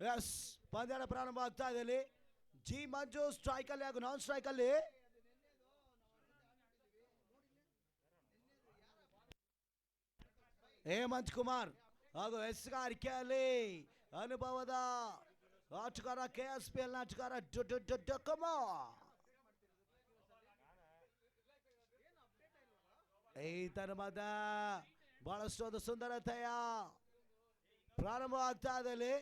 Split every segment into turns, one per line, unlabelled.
S ಪಂದ್ಯಾಟ ಪ್ರಾರಂಭ ಆಗ್ತಾ ಇದೆ ಇಲ್ಲಿ. ಜಿ ಮಂಜು ಸ್ಟ್ರೈಕ್ ಅಲ್ಲಿ ಹಾಗೂ ನಾನ್ ಸ್ಟ್ರೈಕ್ ಅಲ್ಲಿ ಹೇಮಂತ್ ಕುಮಾರ್ ಹಾಗೂ ಎಸ್ಗಾರಿಕೆಯಲ್ಲಿ ಅನುಭವದ ಆಟಗಾರ KSPL ಆಟಗಾರ ಡೊಕೊಮೋ. ಈ ತರಮದ ಬಹಳಷ್ಟು ಒಂದು ಸುಂದರತೆಯ ಪ್ರಾರಂಭ ಆಗ್ತಾ ಇದೆ ಇಲ್ಲಿ.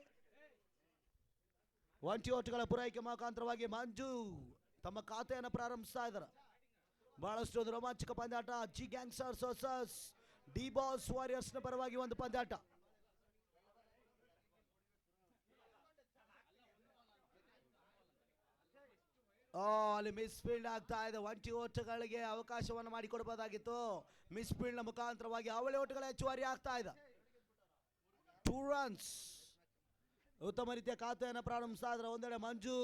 ಒಂಟಿ ಓಟುಗಳ ಪೂರೈಕೆ ಮುಖಾಂತರವಾಗಿ ಮಂಜು ತಮ್ಮ ಖಾತೆಯನ್ನು ಪ್ರಾರಂಭಿಸ್ತಾ ಇದ್ದಾರೆ. ಬಹಳಷ್ಟು ಒಂದು ರೋಮಾಂಚಕ ಪಂದ್ಯಾಟ. G gangsters versus D boss warriors ನ ಪರವಾಗಿ ಒಂದು ಪಂದ್ಯಾಟ. ಅಲ್ಲಿ ಮಿಸ್ ಫೀಲ್ಡ್ ಆಗ್ತಾ ಇದೆ. ಒಂಟಿ ಓಟಗಳಿಗೆ ಅವಕಾಶವನ್ನು ಮಾಡಿಕೊಡಬಹುದಾಗಿತ್ತು. ಮಿಸ್ ಫೀಲ್ಡ್ ನ ಮುಖಾಂತರವಾಗಿ ಅವಳಿ ಓಟಗಳ ಹೆಚ್ಚುವರಿ ಆಗ್ತಾ ಇದೆ. 2 ರನ್ಸ್. ಉತ್ತಮ ರೀತಿಯ ಖಾತೆಯನ್ನು ಪ್ರಾರಂಭಿಸ್ತಾ ಇದ್ರೆ. ಒಂದೆಡೆ ಮಂಜು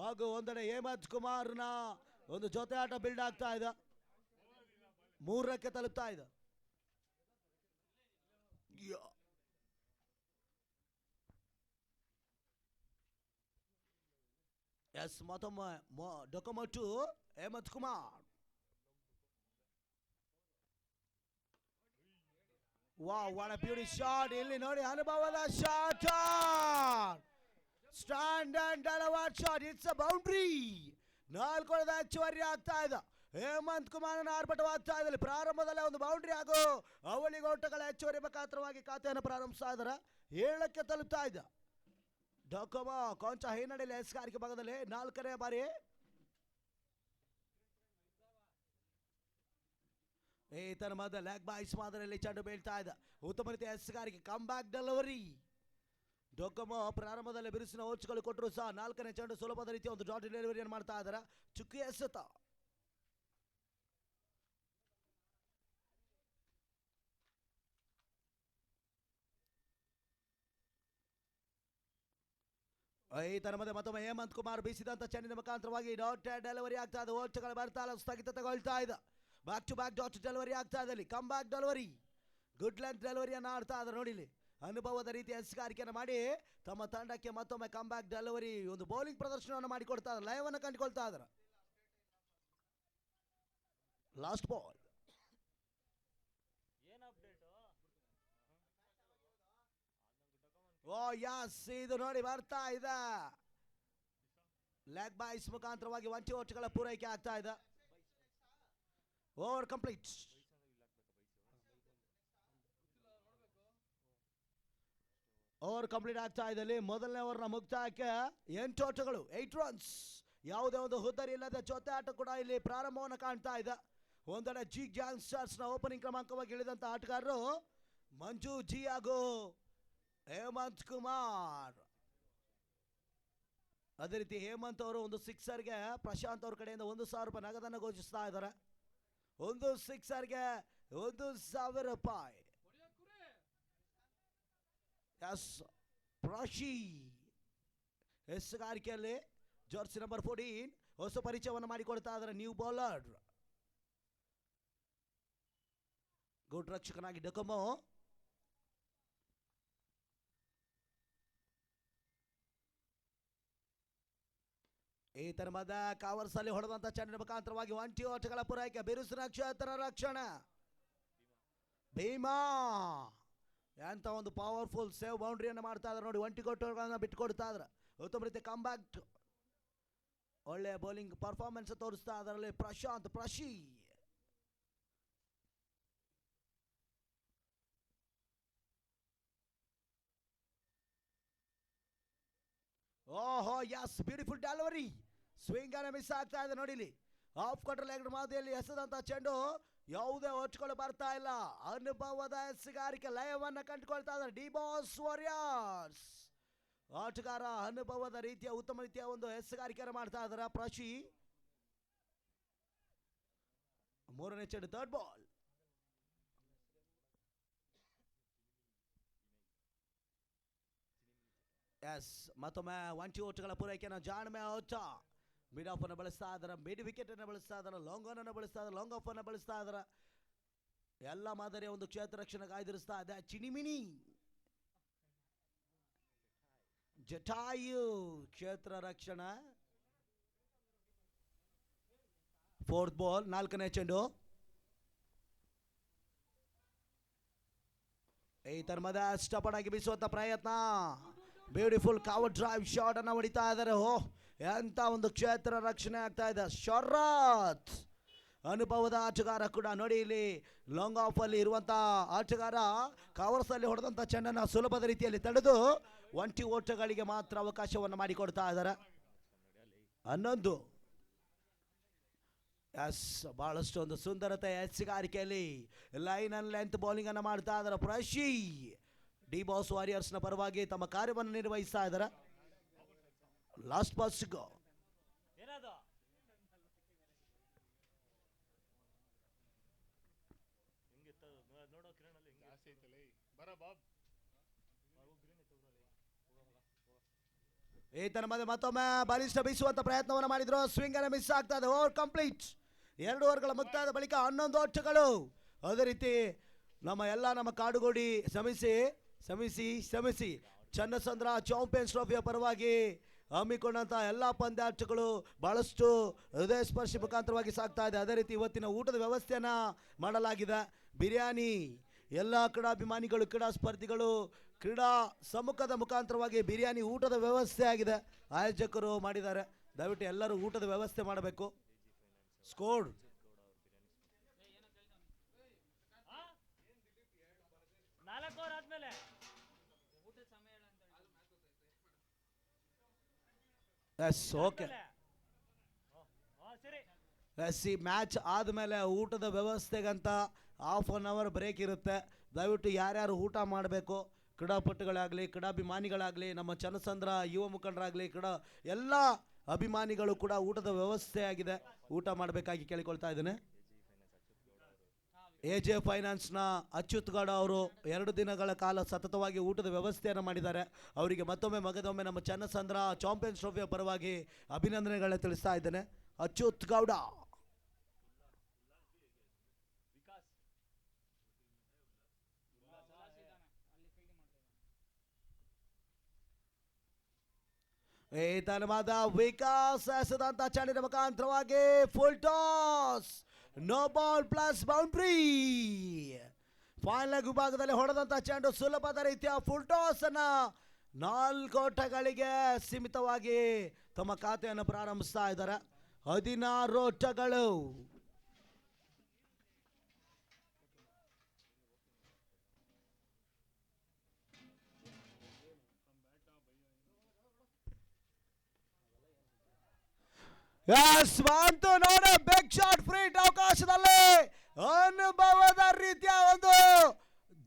ಹಾಗೂ ಒಂದೆಡೆ ಹೇಮಂತ್ ಕುಮಾರ್ನ ಒಂದು ಜೊತೆ ಆಟ ಬಿಲ್ಡ್ ಆಗ್ತಾ ಇದೆ. 3ಕ್ಕೆ ತಲುಪ್ತಾ ಇದೆ. ಎಸ್ ಮತ್ತೊಮ್ಮೆ ಡೊಕೊಮೋ to Hemanth Kumar. Wow, what a beauty shot. ಇಲ್ಲಿ ನೋಡಿ ಅನುಭವದ ಶಾಟ್. Stand and delivered shot. It's a boundary. 4 ಹೊಡೆದ ಹೆಚ್ಚುವರಿ ಆಗ್ತಾ ಇದೆ. ಹೇಮಂತ್ ಕುಮಾರ್ ಆರ್ಭಟವಾಗ್ತಾ ಇದೆ. ಪ್ರಾರಂಭದಲ್ಲೇ ಒಂದು ಬೌಂಡ್ರಿ ಹಾಗೂ ಅವಳಿಗೋಟಗಳ ಹೆಚ್ಚುವರಿ ಮುಖಾಂತರವಾಗಿ ಖಾತೆಯನ್ನು ಪ್ರಾರಂಭಿಸ್ತಾ ಇದ್ದಾರೆ. 7ಕ್ಕೆ ತಲುಪ್ತಾ ಇದೆ. ಡೊಕೊಮೋ ಕೊಂಚ ಹಿನ್ನಡೆಯಲ್ಲಿ ಎಸ್ಗಾರಿಕೆ ಭಾಗದಲ್ಲಿ 4ನೇ ಬಾರಿ. ಈ ತರ ಮಧ್ಯ ಲೆಗ್ ಬಾಯ್ಸ್ ಮಾದರಿಯಲ್ಲಿ ಚೆಂಡು ಬೀಳ್ತಾ ಇದೆ. ಉತ್ತಮ ರೀತಿಯ ಎಸ್ಗಾರಿಕೆ ಕಮ್ ಬ್ಯಾಕ್ ಡೆಲಿವರಿ. ಡೊಕೊಮೋ ಪ್ರಾರಂಭದಲ್ಲಿ ಬಿರುಸಿನ ಓಚ್ಗಳು ಕೊಟ್ಟರು ಸಹ 4ನೇ ಚೆಂಡು ಸುಲಭದ ರೀತಿಯ ಒಂದು ಡಾಟ್ ಡೆಲಿವರಿಯನ್ನು ಮಾಡ್ತಾ ಇದ್ದಾರೆ. ಚುಕ್ಕಿ ಎಸೆತ. ಈ ತರ ಮತ್ತೊಮ್ಮೆ ಹೇಮಂತ್ ಕುಮಾರ್ ಬೀಸಿದಂತ ಚೆಂಡಿನ ಮುಖಾಂತರವಾಗಿ ಡಾಟ್ ಡೆಲಿವರಿ ಆಗ್ತಾ ಇದೆ. ಓಟ್ಗಳು ಬರ್ತಾ ಇಲ್ಲ, ಸ್ಥಗಿತಗೊಳ್ತಾ ಇದೆ. Back to back dot delivery ಆಗ್ತಾ ಇದೆ. Come back delivery, good length ಡೆಲಿವರಿಯನ್ನು ಆಡ್ತಾ ಇದ್ದಾರೆ. ನೋಡಿಲಿ ಅನುಭವದ ರೀತಿಯ ಎಸ್ಗಾರಿಕೆಯನ್ನು ಮಾಡಿ ತಮ್ಮ ತಂಡಕ್ಕೆ ಮತ್ತೊಮ್ಮೆ ಕಮ್ ಬ್ಯಾಕ್ ಡೆಲಿವರಿ ಒಂದು ಬೌಲಿಂಗ್ ಪ್ರದರ್ಶನವನ್ನು ಮಾಡಿಕೊಡ್ತಾ ಇದ್ದಾರೆ. ಲಯವನ್ನು ಕಂಡುಕೊಳ್ತಾ ಇದ್ದಾರೆ. Last ball. ಓ ಯಸ್, ಇದು ನೋಡಿ ಬರ್ತಾ ಇದೆ. ಲೆಗ್ ಬಾಯ್ಸ್ ಮುಖಾಂತರವಾಗಿ ಒಂಟಿ ಓಟುಗಳ ಪೂರೈಕೆ ಆಗ್ತಾ ಇದೆ. Over complete. ಓವರ್ ಕಂಪ್ಲೀಟ್ ಆಗ್ತಾ ಇದೆ. ಮೊದಲನೇ ಓವರ್ನ ಮುಕ್ತಾಯಕ್ಕೆ 8 ಓಟುಗಳು, 8 ರನ್ಸ್. ಯಾವುದೇ ಒಂದು ಹುದ್ದರಿ ಇಲ್ಲದೆ ಜೊತೆ ಆಟ ಕೂಡ ಇಲ್ಲಿ ಪ್ರಾರಂಭವನ್ನು ಕಾಣ್ತಾ ಇದೆ. ಒಂದೆಡೆ ಜಿ ಗ್ಯಾಂಗ್ಸ್ಟರ್ಸ್ ನ ಓಪನಿಂಗ್ ಕ್ರಮಾಂಕವಾಗಿ ಇಳಿದಂತ ಆಟಗಾರರು ಮಂಜು ಜಿ ಹಾಗೂ ಹೇಮಂತ್ ಕುಮಾರ್. ಅದೇ ರೀತಿ ಹೇಮಂತ್ ಅವರು ಒಂದು ಸಿಕ್ಸರ್ಗೆ ಪ್ರಶಾಂತ್ ಅವ್ರ ಕಡೆಯಿಂದ 1,000 ರೂಪಾಯಿ ನಗದನ್ನು ಘೋಷಿಸ್ತಾ ಇದ್ದಾರೆ. ಒಂದು ಸಿಕ್ಸರ್ಗೆ 1,000 ರೂಪಾಯಿ. ಎಸ್ ಪ್ರಾಶಿ ಎಸ್ಗಾರಿಕೆಯಲ್ಲಿ ಜರ್ಸಿ ನಂಬರ್ 14 ಹೊಸ ಪರಿಚಯವನ್ನು ಮಾಡಿಕೊಡ್ತಾ ಇದ್ದಾರೆ. ನ್ಯೂ ಬೌಲರ್, ಗುಡ್ ರಕ್ಷಕನಾಗಿ ಡೊಕೊಮೋ. ಈ ತರಹದ ಕವರ್ಸ್ ಅಲ್ಲಿ ಹೊಡೆದಂತ ಚೆಂಡಿನ ಮುಖಾಂತರವಾಗಿ ಒಂಟಿ ಓಟಗಳ ಪೂರೈಕೆ. ಬಿರುಸಿನ ನಕ್ಷತ್ರ ರಕ್ಷಣೆ. ಭೀಮಾ ಎಂತ ಒಂದು ಪವರ್ಫುಲ್ ಸೇವ್ ಬೌಂಡ್ರಿಯನ್ನು ಮಾಡ್ತಾ ಇದ್ದಾರೆ ನೋಡಿ. ಒಂಟಿ ಕೊಟ್ಟುಗಳನ್ನ ಬಿಟ್ಕೊಡ್ತಾ ಇದ್ದಾರೆ. ಉತ್ತಮ ರೀತಿ ಕಮ್ ಬ್ಯಾಕ್, ಒಳ್ಳೆ ಬೌಲಿಂಗ್ ಪರ್ಫಾರ್ಮೆನ್ಸ್ ತೋರಿಸ್ತಾ ಅದರಲ್ಲಿ ಪ್ರಶಾಂತ್ ಪ್ರಾಶಿ. ಓಹೋ ಯಸ್, ಬ್ಯೂಟಿಫುಲ್ ಡೆಲಿವರಿ. ಸ್ವಿಂಗ್ ಅನ್ನು ಮಿಸ್ ಆಗ್ತಾ ಇದೆ ನೋಡಿಲಿ. ಆಫ್ ಕಟರ್ ಲೆಗ್ ಮಾದರಿಯಲ್ಲಿ ಎಸೆದಂತ ಚೆಂಡು ಯಾವುದೇ ಒಟ್ಟುಗಳು ಬರ್ತಾ ಇಲ್ಲ. ಅನುಭವದ ಎಸ್ಗಾರಿಕೆ ಲಯವನ್ನು ಕಂಡುಕೊಳ್ತಾ ಇದ್ದಾರೆ ಡಿ ಬಾಸ್ ವಾರಿಯರ್ಸ್. ಆಟಗಾರ ಅನುಭವದ ರೀತಿಯ ಉತ್ತಮ ರೀತಿಯ ಒಂದು ಎಸ್ಗಾರಿಕೆಯನ್ನು ಮಾಡ್ತಾ ಇದ್ದಾರೆ ಪ್ರಾಶಿ. 3ನೇ ಚೆಂಡು, 3rd ಬಾಲ್. ಎಸ್ ಮತ್ತೊಮ್ಮೆ ಒಂಟಿ ಓಟುಗಳ ಪೂರೈಕೆಯನ್ನು ಜಾಣ್ಮೆ ಓಟ. ಮಿಡ್ ಆಫ್ ಅನ್ನು ಬಳಸ್ತಾ ಇದ್ದಾರೆ, ಮಿಡ್ ವಿಕೆಟ್ ಅನ್ನು ಬಳಸ್ತಾ ಇದ್ದಾರೆ, ಲಾಂಗ್ ಆನ್ ಅನ್ನು ಬಳಸ್ತಾ ಇದ್ದಾರೆ, ಲಾಂಗ್ ಆಫ್ ಅನ್ನು ಬಳಸ್ತಾ ಇದ್ದಾರೆ. ಎಲ್ಲ ಮಾದರಿಯ ಒಂದು ಕ್ಷೇತ್ರ ರಕ್ಷಣೆ ಕಾಯ್ದಿರಿಸ್ತಾ ಇದೆ ಚಿಣಿಮಿಣಿ. ಜಟಾಯು ಕ್ಷೇತ್ರ ರಕ್ಷಣಾ. ಫೋರ್ತ್ ಬಾಲ್, 4ನೇ ಚೆಂಡು. ಈ ತರ್ಮದ ಸ್ಟಪನಾಗಿ ಬೀಸುವಂತ ಪ್ರಯತ್ನ. ಬ್ಯೂಟಿಫುಲ್ ಕವರ್ ಡ್ರೈವ್ ಶಾಟ್ ಅನ್ನ ಹೊಡಿತಾ ಇದ್ದಾರೆ. ಎಂತ ಒಂದು ಕ್ಷೇತ್ರ ರಕ್ಷಣೆ ಆಗ್ತಾ ಇದೆ. ಶರತ್ ಅನುಭವದ ಆಟಗಾರ ಕೂಡ ನೋಡಿ, ಇಲ್ಲಿ ಲಾಂಗ್ ಆಫ್ ಅಲ್ಲಿ ಇರುವಂತ ಆಟಗಾರ ಕವರ್ಸ್ ಅಲ್ಲಿ ಹೊಡೆದಂತ ಚೆಂಡನ್ನ ಸುಲಭದ ರೀತಿಯಲ್ಲಿ ತಡೆದು ಒಂಟಿ ಓಟಗಳಿಗೆ ಮಾತ್ರ ಅವಕಾಶವನ್ನು ಮಾಡಿಕೊಡ್ತಾ ಇದ್ದಾರೆ. 11. ಎಸ್, ಬಹಳಷ್ಟು ಒಂದು ಸುಂದರತೆ ಹೆಚ್ಚುಗಾರಿಕೆಯಲ್ಲಿ ಲೈನ್ ಅಂಡ್ ಲೆಂತ್ ಬೌಲಿಂಗ್ ಅನ್ನು ಮಾಡ್ತಾ ಇದ್ದಾರೆ. ಪ್ರಶಿ ಡಿ ಬಾಸ್ ವಾರಿಯರ್ಸ್ ನ ಪರವಾಗಿ ತಮ್ಮ ಕಾರ್ಯವನ್ನು ನಿರ್ವಹಿಸ್ತಾ ಇದ್ದಾರೆ. ಲಾಸ್ಟ್ ಪಾಸ್ ಗೋ. ಈತನ ಮತ್ತೊಮ್ಮೆ ಬಲಿಷ್ಠ ಬೀಸುವಂತ ಪ್ರಯತ್ನವನ್ನು ಮಾಡಿದ್ರು. ಸ್ವಿಂಗ್ ಅನ್ನು ಮಿಸ್ ಆಗ್ತಾ ಇದೆ. Over complete. 2 ಓವರ್ಗಳ ಮುಕ್ತಾಯದ ಬಳಿಕ 11 ಓಟಗಳು. ಅದೇ ರೀತಿ ನಮ್ಮ ಕಾಡುಗೋಡಿ ಶ್ರಮಿಸಿ ಚನ್ನಸಂದ್ರ ಚಾಂಪಿಯನ್ಸ್ ಟ್ರೋಫಿಯ ಪರವಾಗಿ ಹಮ್ಮಿಕೊಂಡಂತ ಎಲ್ಲಾ ಪಂದ್ಯಾಟಗಳು ಬಹಳಷ್ಟು ಹೃದಯ ಸ್ಪರ್ಶಿ ಮುಖಾಂತರವಾಗಿ ಸಾಗ್ತಾ ಇದೆ. ಅದೇ ರೀತಿ ಇವತ್ತಿನ ಊಟದ ವ್ಯವಸ್ಥೆಯನ್ನ ಮಾಡಲಾಗಿದೆ. ಬಿರಿಯಾನಿ ಎಲ್ಲ ಕ್ರೀಡಾಭಿಮಾನಿಗಳು, ಕ್ರೀಡಾ ಸ್ಪರ್ಧಿಗಳು, ಕ್ರೀಡಾ ಸಮ್ಮುಖದ ಮುಖಾಂತರವಾಗಿ ಬಿರಿಯಾನಿ ಊಟದ ವ್ಯವಸ್ಥೆ ಆಗಿದೆ. ಆಯೋಜಕರು ಮಾಡಿದ್ದಾರೆ. ದಯವಿಟ್ಟು ಎಲ್ಲರೂ ಊಟದ ವ್ಯವಸ್ಥೆ ಮಾಡಬೇಕು. Score okay. ಈ ಮ್ಯಾಚ್ ಆದಮೇಲೆ ಊಟದ ವ್ಯವಸ್ಥೆಗಂತ ½ ಅವರ್ ಬ್ರೇಕ್ ಇರುತ್ತೆ. ದಯವಿಟ್ಟು ಯಾರ್ಯಾರು ಊಟ ಮಾಡಬೇಕು, ಕ್ರೀಡಾಪಟುಗಳಾಗಲಿ, ಕ್ರೀಡಾಭಿಮಾನಿಗಳಾಗಲಿ, ನಮ್ಮ ಚನ್ನಸಂದ್ರ ಯುವ ಮುಖಂಡರಾಗಲಿ, ಎಲ್ಲ ಅಭಿಮಾನಿಗಳು ಕೂಡ ಊಟದ ವ್ಯವಸ್ಥೆ ಆಗಿದೆ, ಊಟ ಮಾಡಬೇಕಾಗಿ ಕೇಳಿಕೊಳ್ತಾ ಇದ್ದೇನೆ. ಎಜೆ ಫೈನಾನ್ಸ್ನ ಅಚ್ಯುತ್ ಗೌಡ ಅವರು 2 ದಿನಗಳ ಕಾಲ ಸತತವಾಗಿ ಊಟದ ವ್ಯವಸ್ಥೆಯನ್ನು ಮಾಡಿದ್ದಾರೆ. ಅವರಿಗೆ ಮಗದೊಮ್ಮೆ ನಮ್ಮ ಚನ್ನಸಂದ್ರ ಚಾಂಪಿಯನ್ಸ್ ಟ್ರೋಫಿಯ ಪರವಾಗಿ ಅಭಿನಂದನೆಗಳನ್ನ ತಿಳಿಸ್ತಾ ಇದ್ದೇನೆ. ಅಚ್ಯುತ್ ಗೌಡ. ವಿಕಾಸ್ ಎಸೆದಂತ ಚೆಂಡಿನ ಮುಖಾಂತರವಾಗಿ full toss, no ball plus boundary. Final ವಿಭಾಗದಲ್ಲಿ ಹೊಡೆದಂತ ಚೆಂಡು ಸುಲಭದ ರೀತಿಯ ಫುಲ್ ಟಾಸ್ ಅನ್ನ 4 ಓಟಗಳಿಗೆ ಸೀಮಿತವಾಗಿ ತಮ್ಮ ಖಾತೆಯನ್ನು ಪ್ರಾರಂಭಿಸ್ತಾ ಇದ್ದಾರೆ. 16 ಓಟಗಳು. ನೋಡಿ, ಬಿಗ್ ಶಾಟ್ ಫ್ರೀ ಅವಕಾಶದಲ್ಲಿ ಅನುಭವದ ರೀತಿಯ ಒಂದು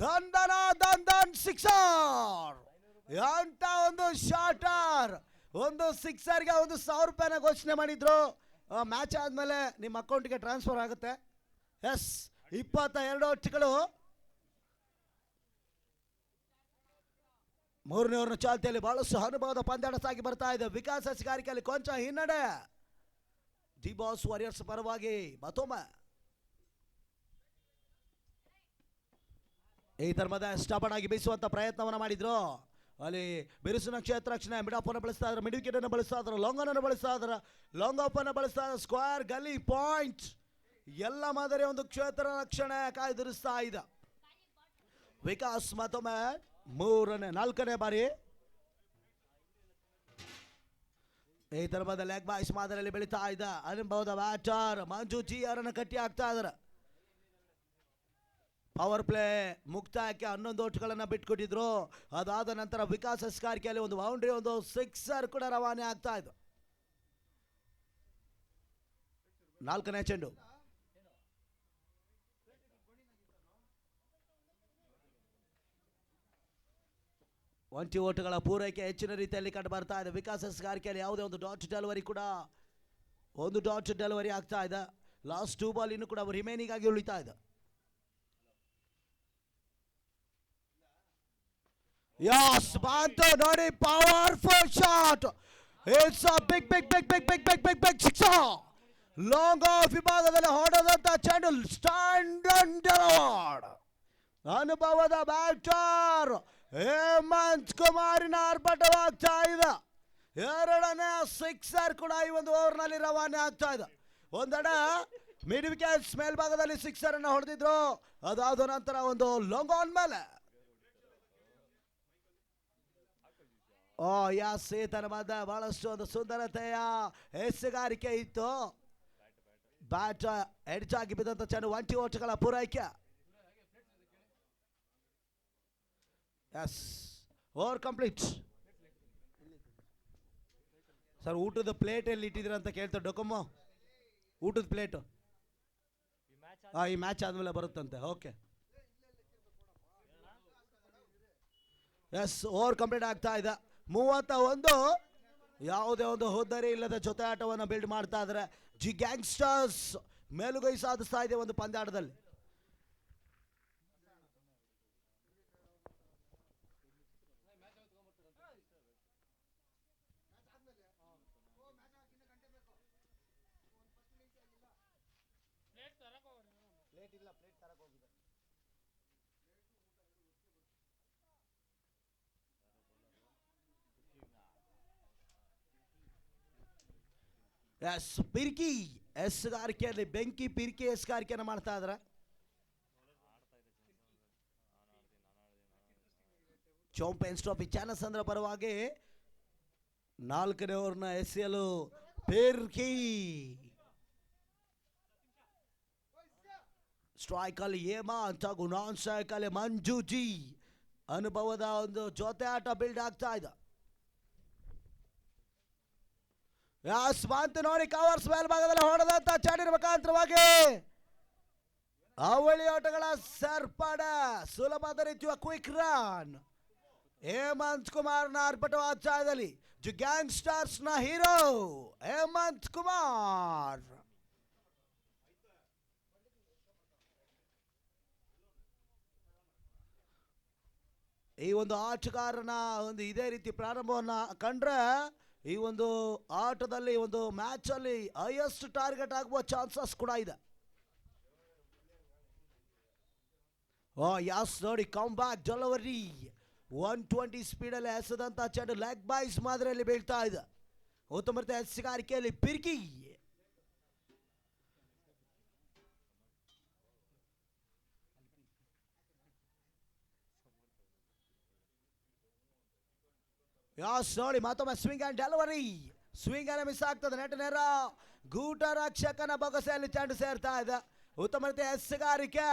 ದಂದನ್ ಸಿಕ್ಸರ್. ಅಂತ ಒಂದು ಶಾಟರ್, ಒಂದು ಸಿಕ್ಸರ್ಗೆ 1,000 ರೂಪಾಯಿನ ಘೋಷಣೆ ಮಾಡಿದ್ರು. ಮ್ಯಾಚ್ ಆದ್ಮೇಲೆ ನಿಮ್ಮ ಅಕೌಂಟ್ಗೆ ಟ್ರಾನ್ಸ್ಫರ್ ಆಗುತ್ತೆ. ಎಸ್, 22 ಓಟಗಳು. 3ನೇ ಓವರ್ನ ಚಾಲ್ತಿಯಲ್ಲಿ ಬಹಳಷ್ಟು ಅನುಭವದ ಪಂದ್ಯಾಟ ಸಾಗಿ ಬರ್ತಾ ಇದೆ. ವಿಕಾಸ್ ಹಸಿಗಾರಿಕೆಯಲ್ಲಿ ಕೊಂಚ ಹಿನ್ನಡೆ. ಡಿ ಬಾಸ್ ವಾರಿಯರ್ಸ್ ಪರವಾಗಿ ಮತ್ತೊಮ್ಮೆ ಈ ತರ್ಮದ ಸ್ಟಾಪನ್ ಆಗಿ ಬೀಸುವಂತ ಪ್ರಯತ್ನವನ್ನ ಮಾಡಿದ್ರು. ಅಲ್ಲಿ ಬಿರುಸಿನ ಕ್ಷೇತ್ರ ರಕ್ಷಣೆ, ಮಿಡ್ ಆಫ್ ಅನ್ನು ಬಳಸ್ತಾ ಇದ್ರು, ಮಿಡ್ ವಿಕೆಟ್ ಅನ್ನು ಬಳಸ್ತಾ ಇದ್ರು, ಲಾಂಗ್ ಅನ್ನು ಬಳಸ್ತಾ ಇದ್ರು, ಲಾಂಗ್ ಆಫ್ ಅನ್ನು ಬಳಸ್ತಾ ಇದ್ರು, ಸ್ಕ್ವೇರ್, ಗಲ್ಲಿ, ಪಾಯಿಂಟ್ ಎಲ್ಲ ಮಾದರಿಯ ಒಂದು ಕ್ಷೇತ್ರ ರಕ್ಷಣೆ ಕಾಯ್ದಿರಿಸ್ತಾ ಇದೆ. ವಿಕಾಸ್ ಮತ್ತೊಮ್ಮೆ 4ನೇ ಬಾರಿ ಈ ತರಹದ ಲೆಗ್ ಬಾಯ್ಸ್ ಮಾದರಿಯಲ್ಲಿ ಬೆಳೀತಾ ಇದ್ದ ಅನುಭವದ ಬ್ಯಾಟರ್ ಮಂಜು ಜಿ ಅವರನ್ನು ಕಟ್ಟಿ ಹಾಕ್ತಾ ಇದ್ದಾರೆ. ಪವರ್ ಪ್ಲೇ ಮುಕ್ತಾಯಕ್ಕೆ 11 ಓಟಗಳನ್ನು ಬಿಟ್ಕೊಟ್ಟಿದ್ರು. ಅದಾದ ನಂತರ ವಿಕಾಸ್ ಹಸ್ಕಾರಿಕೆಯಲ್ಲಿ ಒಂದು ಬೌಂಡ್ರಿ, ಒಂದು ಸಿಕ್ಸರ್ ಕೂಡ ರವಾನೆ ಆಗ್ತಾ ಇದ್ದು. 4ನೇ ಚೆಂಡು. ಒಂಟಿ ಓಟಗಳ ಪೂರೈಕೆ ಹೆಚ್ಚಿನ ರೀತಿಯಲ್ಲಿ ಕಂಡು ಬರ್ತಾ ಇದೆ. ವಿಕಾಸ್ ಹಸ್ಕಾರಿಕೆಯಲ್ಲಿ ಯಾವುದೇ ಒಂದು ಡಾಟ್ ಡೆಲಿವರಿ ಆಗ್ತಾ ಇದೆ. ಲಾಸ್ಟ್ 2 ಬಾಲ್ ಇನ್ನು ಕೂಡ ರಿಮೈನಿಂಗ್ ಆಗಿ ಉಳಿತಾ ಇದೆ. Yes, Bantu ನೋಡಿ, powerful shot. It's a big sixer. Long off ವಿಭಾಗದಲ್ಲಿ ಹೊಡೆದಂತ ಚೆಂಡು ಸ್ಟ್ಯಾಂಡ್ ಅಂಡ್ ಡೆಲಿವರ್ಡ್. ಅನುಭವದ ಬ್ಯಾಟರ್ ಹೇಮಂತ್ ಕುಮಾರಿನ ಆರ್ಭಟವಾಗ್ತಾ ಇದೆ. ಎರಡನೇ ಸಿಕ್ಸರ್ ಕೂಡ ಈ ಒಂದು ಓವರ್ನಲ್ಲಿ ರವಾನೆ ಆಗ್ತಾ ಇದೆ. ಒಂದೆಡ ಮಿಡ್ ವಿಕೆಟ್ಸ್ ಮೇಲ್ಭಾಗದಲ್ಲಿ ಸಿಕ್ಸರ್ ಅನ್ನು ಹೊಡೆದಿದ್ರು. ಅದಾದ ನಂತರ ಒಂದು ಲಾಂಗ್ ಆನ್ ಮೇಲೆ ಈತನ ಮಧ್ಯ ಬಹಳಷ್ಟು ಒಂದು ಸುಂದರತೆಯ ಎಸೆಗಾರಿಕೆ ಇತ್ತು. ಬ್ಯಾಟ್ ಎಡ್ಜ್ ಆಗಿ ಬಿದ್ದಂತ ಚೆಂಡು 20 ಓಟಗಳ ಪೂರೈಕೆ. Yes, over complete. ಸರ್, ಊಟದ ಪ್ಲೇಟ್ ಎಲ್ಲಿ ಇಟ್ಟಿದ್ದೀರ ಅಂತ ಕೇಳ್ತಾರೆ ಡೊಕೊಮೋ. ಊಟದ ಪ್ಲೇಟು ಈ ಮ್ಯಾಚ್ ಆದ್ಮೇಲೆ ಬರುತ್ತಂತೆ. ಓಕೆ, ಎಸ್, ಓವರ್ ಕಂಪ್ಲೀಟ್ ಆಗ್ತಾ ಇದೆ. 31. ಯಾವುದೇ ಒಂದು ಹುದ್ದರಿ ಇಲ್ಲದ ಜೊತೆ ಆಟವನ್ನು ಬಿಲ್ಡ್ ಮಾಡ್ತಾ ಇದ್ದಾರೆ. ಜಿ ಗ್ಯಾಂಗ್ಸ್ಟರ್ಸ್ ಮೇಲುಗೈ ಸಾಧಿಸ್ತಾ ಇದೆ ಒಂದು ಪಂದ್ಯಾಟದಲ್ಲಿ. ಎಸ್, ಪಿರ್ಕಿ ಎಸ್ಗಾರಿಕೆಯಲ್ಲಿ ಬೆಂಕಿ ಪಿರ್ಕಿ ಎಸ್ಗಾರಿಕೆಯನ್ನು ಮಾಡ್ತಾ ಇದ್ದಾರೆ. ಚಾಂಪಿಯನ್ಸ್ ಟ್ರೋಫಿ ಚಾನಸಂದ್ರ ಪರವಾಗಿ 4ನೇ ಓವರ್ನ ಎಸೆಯಲು ಪಿರ್ಕಿ. ಸ್ಟ್ರೈಕ್ ಅಲ್ಲಿ ಹೇಮಂತ್ ಹಾಗೂ ನಾನ್ ಸ್ಟ್ರೈಕ್ ಅಲ್ಲಿ ಮಂಜುಜಿ. ಅನುಭವದ ಒಂದು ಜೊತೆ ಆಟ ಬಿಲ್ಡ್ ಆಗ್ತಾ ಇದೆ. ಸ್ವಾಂತ ನೋಡಿ ಕವರ್ಸ್ ಮೇಲ್ಭಾಗದಲ್ಲಿ ಹೊಡೆದಂತ ಚಾಡಿನ ಮುಖಾಂತರವಾಗಿ ಅವಳಿ ಆಟಗಳ ಸರ್ಪಡೆ ಸುಲಭದ ರೀತಿಯ ಕ್ವಿಕ್ ರನ್. ಹೇಮಂತ್ ಕುಮಾರ್ನ ಆರ್ಭಟವಾಚಾರದಲ್ಲಿ ಗ್ಯಾಂಗ್ಸ್ಟರ್ಸ್ ನ ಹೀರೋ ಹೇಮಂತ್ ಕುಮಾರ್. ಈ ಒಂದು ಆಟಗಾರನ ಒಂದು ಇದೇ ರೀತಿ ಪ್ರಾರಂಭವನ್ನ ಕಂಡ್ರೆ ಈ ಒಂದು ಆಟದಲ್ಲಿ ಒಂದು ಮ್ಯಾಚ್ ಅಲ್ಲಿ ಹೈಯೆಸ್ಟ್ ಟಾರ್ಗೆಟ್ ಆಗುವ ಚಾನ್ಸಸ್ ಕೂಡ ಇದೆ. ಯಾಸ್ ನೋಡಿ ಕಮ್ ಬ್ಯಾಕ್ ಡೆಲಿವರಿ 120 ಸ್ಪೀಡಲ್ಲಿ ಎಸೆದಂತ ಚೆಂಡು ಲೆಗ್ ಬೈಸ್ ಮಾದರಿಯಲ್ಲಿ ಬೀಳ್ತಾ ಇದೆ. ಉತ್ತಮ ಎಸೆಗಾರಿಕೆಯಲ್ಲಿ ಪಿರ್ಕಿ. ಯಾಸ್ ನೋಡಿ ಮತ್ತೊಮ್ಮೆ ಸ್ವಿಂಗ್ ಅಂಡ್ ಡೆಲಿವರಿ. ಸ್ವಿಂಗ್ ಅನ್ನ ಮಿಸ್ ಆಗ್ತದೆ. ನೆಟ್ ನೇರ ಗೂಟ ರಕ್ಷಕನ ಬೊಗಸೆಯಲ್ಲಿ ಚೆಂಡು ಸೇರ್ತಾ ಇದೆ. ಉತ್ತಮ ರೀತಿಯ ಎಸೆಗಾರಿಕೆ.